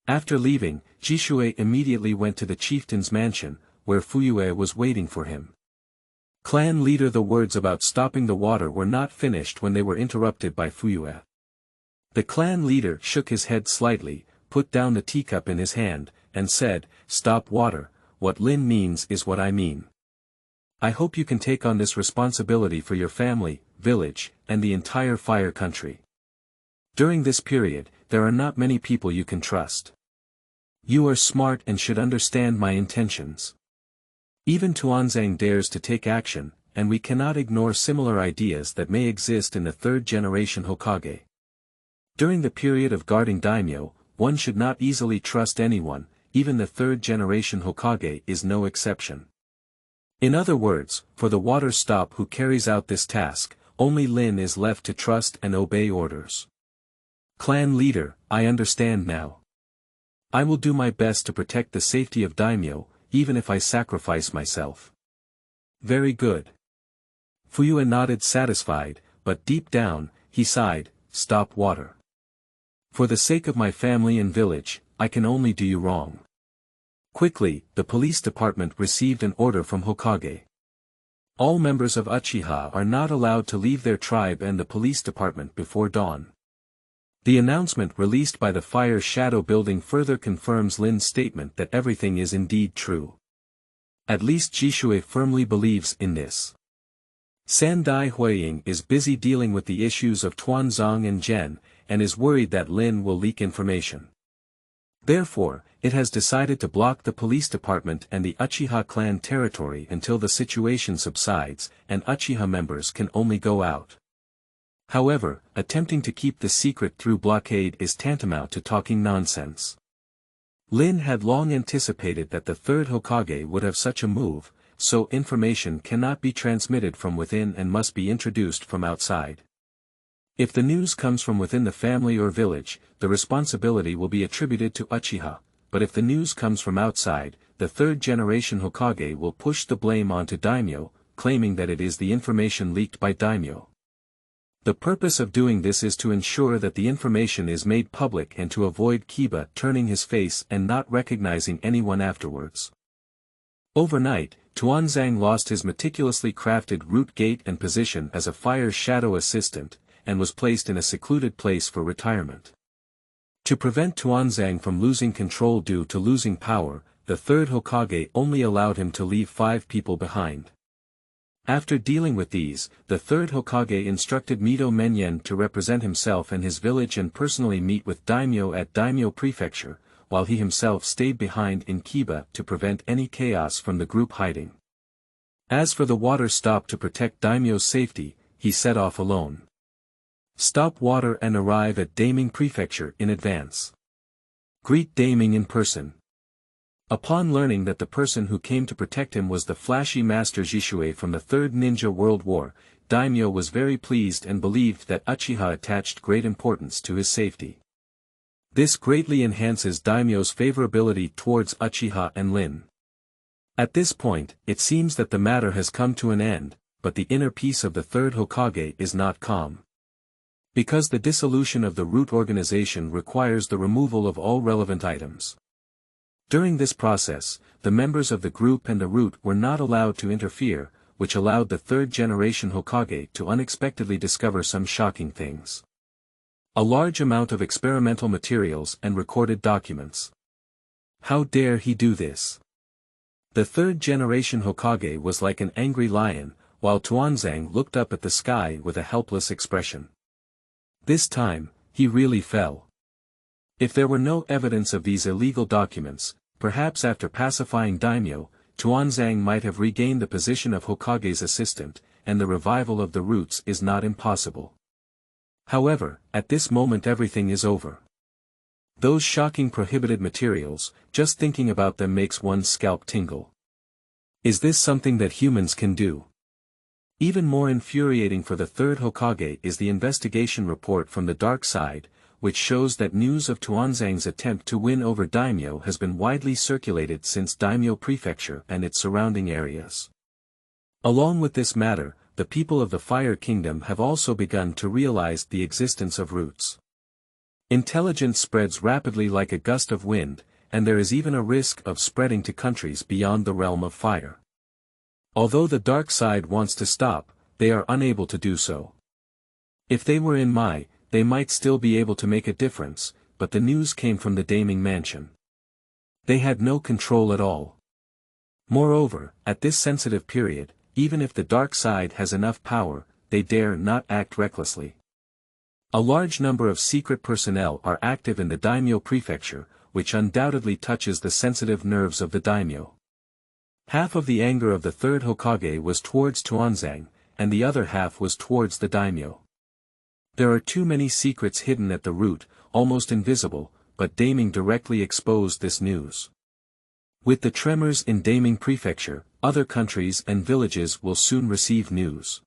After leaving, Jishue immediately went to the chieftain's mansion, where Fuyue was waiting for him. Clan leader, the words about stopping the water were not finished when they were interrupted by Fuyue. The clan leader shook his head slightly, put down the teacup in his hand, and said, "Stop water, what Lin means is what I mean. I hope you can take on this responsibility for your family, village, and the entire Fire country. During this period, there are not many people you can trust. You are smart and should understand my intentions. Even Tuanzang dares to take action, and we cannot ignore similar ideas that may exist in the third-generation Hokage. During the period of guarding Daimyo, one should not easily trust anyone, even the third-generation Hokage is no exception. In other words, for the water stop who carries out this task, only Lin is left to trust and obey orders." Clan leader, I understand now. I will do my best to protect the safety of Daimyo, even if I sacrifice myself. Very good. Fuyue nodded satisfied, but deep down, he sighed, "Stop water. For the sake of my family and village, I can only do you wrong." Quickly, the police department received an order from Hokage. All members of Uchiha are not allowed to leave their tribe and the police department before dawn. The announcement released by the Fire Shadow Building further confirms Lin's statement that everything is indeed true. At least Jishue firmly believes in this. Sandai Huiying is busy dealing with the issues of Tuanzang and Gen, and is worried that Lin will leak information. Therefore, it has decided to block the police department and the Uchiha clan territory until the situation subsides, and Uchiha members can only go out. However, attempting to keep the secret through blockade is tantamount to talking nonsense. Lin had long anticipated that the third Hokage would have such a move, so information cannot be transmitted from within and must be introduced from outside. If the news comes from within the family or village, the responsibility will be attributed to Uchiha, but if the news comes from outside, the third-generation Hokage will push the blame onto Daimyo, claiming that it is the information leaked by Daimyo. The purpose of doing this is to ensure that the information is made public and to avoid Kiba turning his face and not recognizing anyone afterwards. Overnight, Tuanzang lost his meticulously crafted route gate and position as a Fire Shadow assistant, and was placed in a secluded place for retirement. To prevent Tuanzang from losing control due to losing power, the third Hokage only allowed him to leave 5 people behind. After dealing with these, the third Hokage instructed Mito Menyen to represent himself and his village and personally meet with Daimyo at Daimyo Prefecture, while he himself stayed behind in Kiba to prevent any chaos from the group hiding. As for the water stop to protect Daimyo's safety, he set off alone. Stop water and arrive at Daimyo Prefecture in advance. Greet Daimyo in person. Upon learning that the person who came to protect him was the flashy Master Jishue from the Third Ninja World War, Daimyo was very pleased and believed that Uchiha attached great importance to his safety. This greatly enhances Daimyo's favorability towards Uchiha and Lin. At this point, it seems that the matter has come to an end, but the inner peace of the third Hokage is not calm. Because the dissolution of the root organization requires the removal of all relevant items. During this process, the members of the group and the root were not allowed to interfere, which allowed the third-generation Hokage to unexpectedly discover some shocking things. A large amount of experimental materials and recorded documents. How dare he do this? The third-generation Hokage was like an angry lion, while Tuanzang looked up at the sky with a helpless expression. This time, he really fell. If there were no evidence of these illegal documents, perhaps after pacifying Daimyo, Tuanzang might have regained the position of Hokage's assistant, and the revival of the roots is not impossible. However, at this moment everything is over. Those shocking prohibited materials, just thinking about them makes one's scalp tingle. Is this something that humans can do? Even more infuriating for the third Hokage is the investigation report from the dark side, which shows that news of Tuanzang's attempt to win over Daimyo has been widely circulated since Daimyo Prefecture and its surrounding areas. Along with this matter, the people of the Fire Kingdom have also begun to realize the existence of roots. Intelligence spreads rapidly like a gust of wind, and there is even a risk of spreading to countries beyond the realm of fire. Although the dark side wants to stop, they are unable to do so. If they were in Mai, they might still be able to make a difference, but the news came from the Daimyo mansion. They had no control at all. Moreover, at this sensitive period, even if the dark side has enough power, they dare not act recklessly. A large number of secret personnel are active in the Daimyo Prefecture, which undoubtedly touches the sensitive nerves of the Daimyo. Half of the anger of the third Hokage was towards Tuanzang, and the other half was towards the Daimyo. There are too many secrets hidden at the root, almost invisible, but Daimyo directly exposed this news. With the tremors in Daimyo Prefecture, other countries and villages will soon receive news.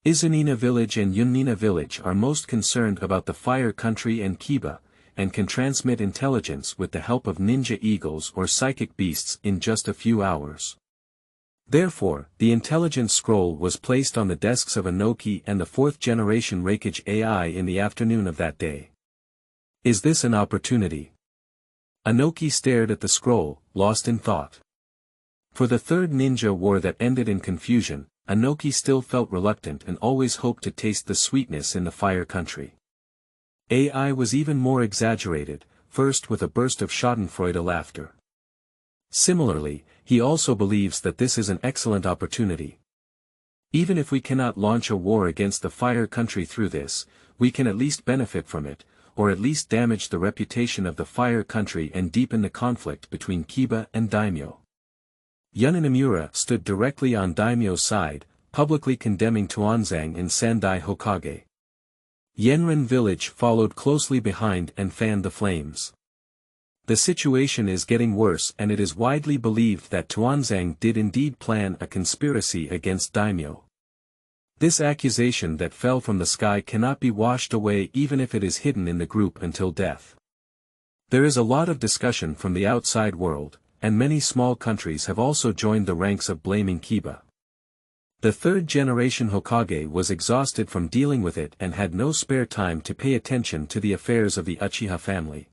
Izunina village and Yunnina village are most concerned about the fire country and Kiba, and can transmit intelligence with the help of ninja eagles or psychic beasts in just a few hours. Therefore, the intelligence scroll was placed on the desks of Inoki and the 4th-generation Reikage AI in the afternoon of that day. Is this an opportunity? Inoki stared at the scroll, lost in thought. For the third ninja war that ended in confusion, Inoki still felt reluctant and always hoped to taste the sweetness in the fire country. AI was even more exaggerated, first with a burst of schadenfreude laughter. Similarly, he also believes that this is an excellent opportunity. Even if we cannot launch a war against the fire country through this, we can at least benefit from it, or at least damage the reputation of the fire country and deepen the conflict between Kiba and Daimyo. Yuninamura stood directly on Daimyo's side, publicly condemning Tuanzang in Sendai Hokage. Yenrin village followed closely behind and fanned the flames. The situation is getting worse and it is widely believed that Tuanzang did indeed plan a conspiracy against Daimyo. This accusation that fell from the sky cannot be washed away even if it is hidden in the group until death. There is a lot of discussion from the outside world, and many small countries have also joined the ranks of blaming Kiba. The third-generation Hokage was exhausted from dealing with it and had no spare time to pay attention to the affairs of the Uchiha family.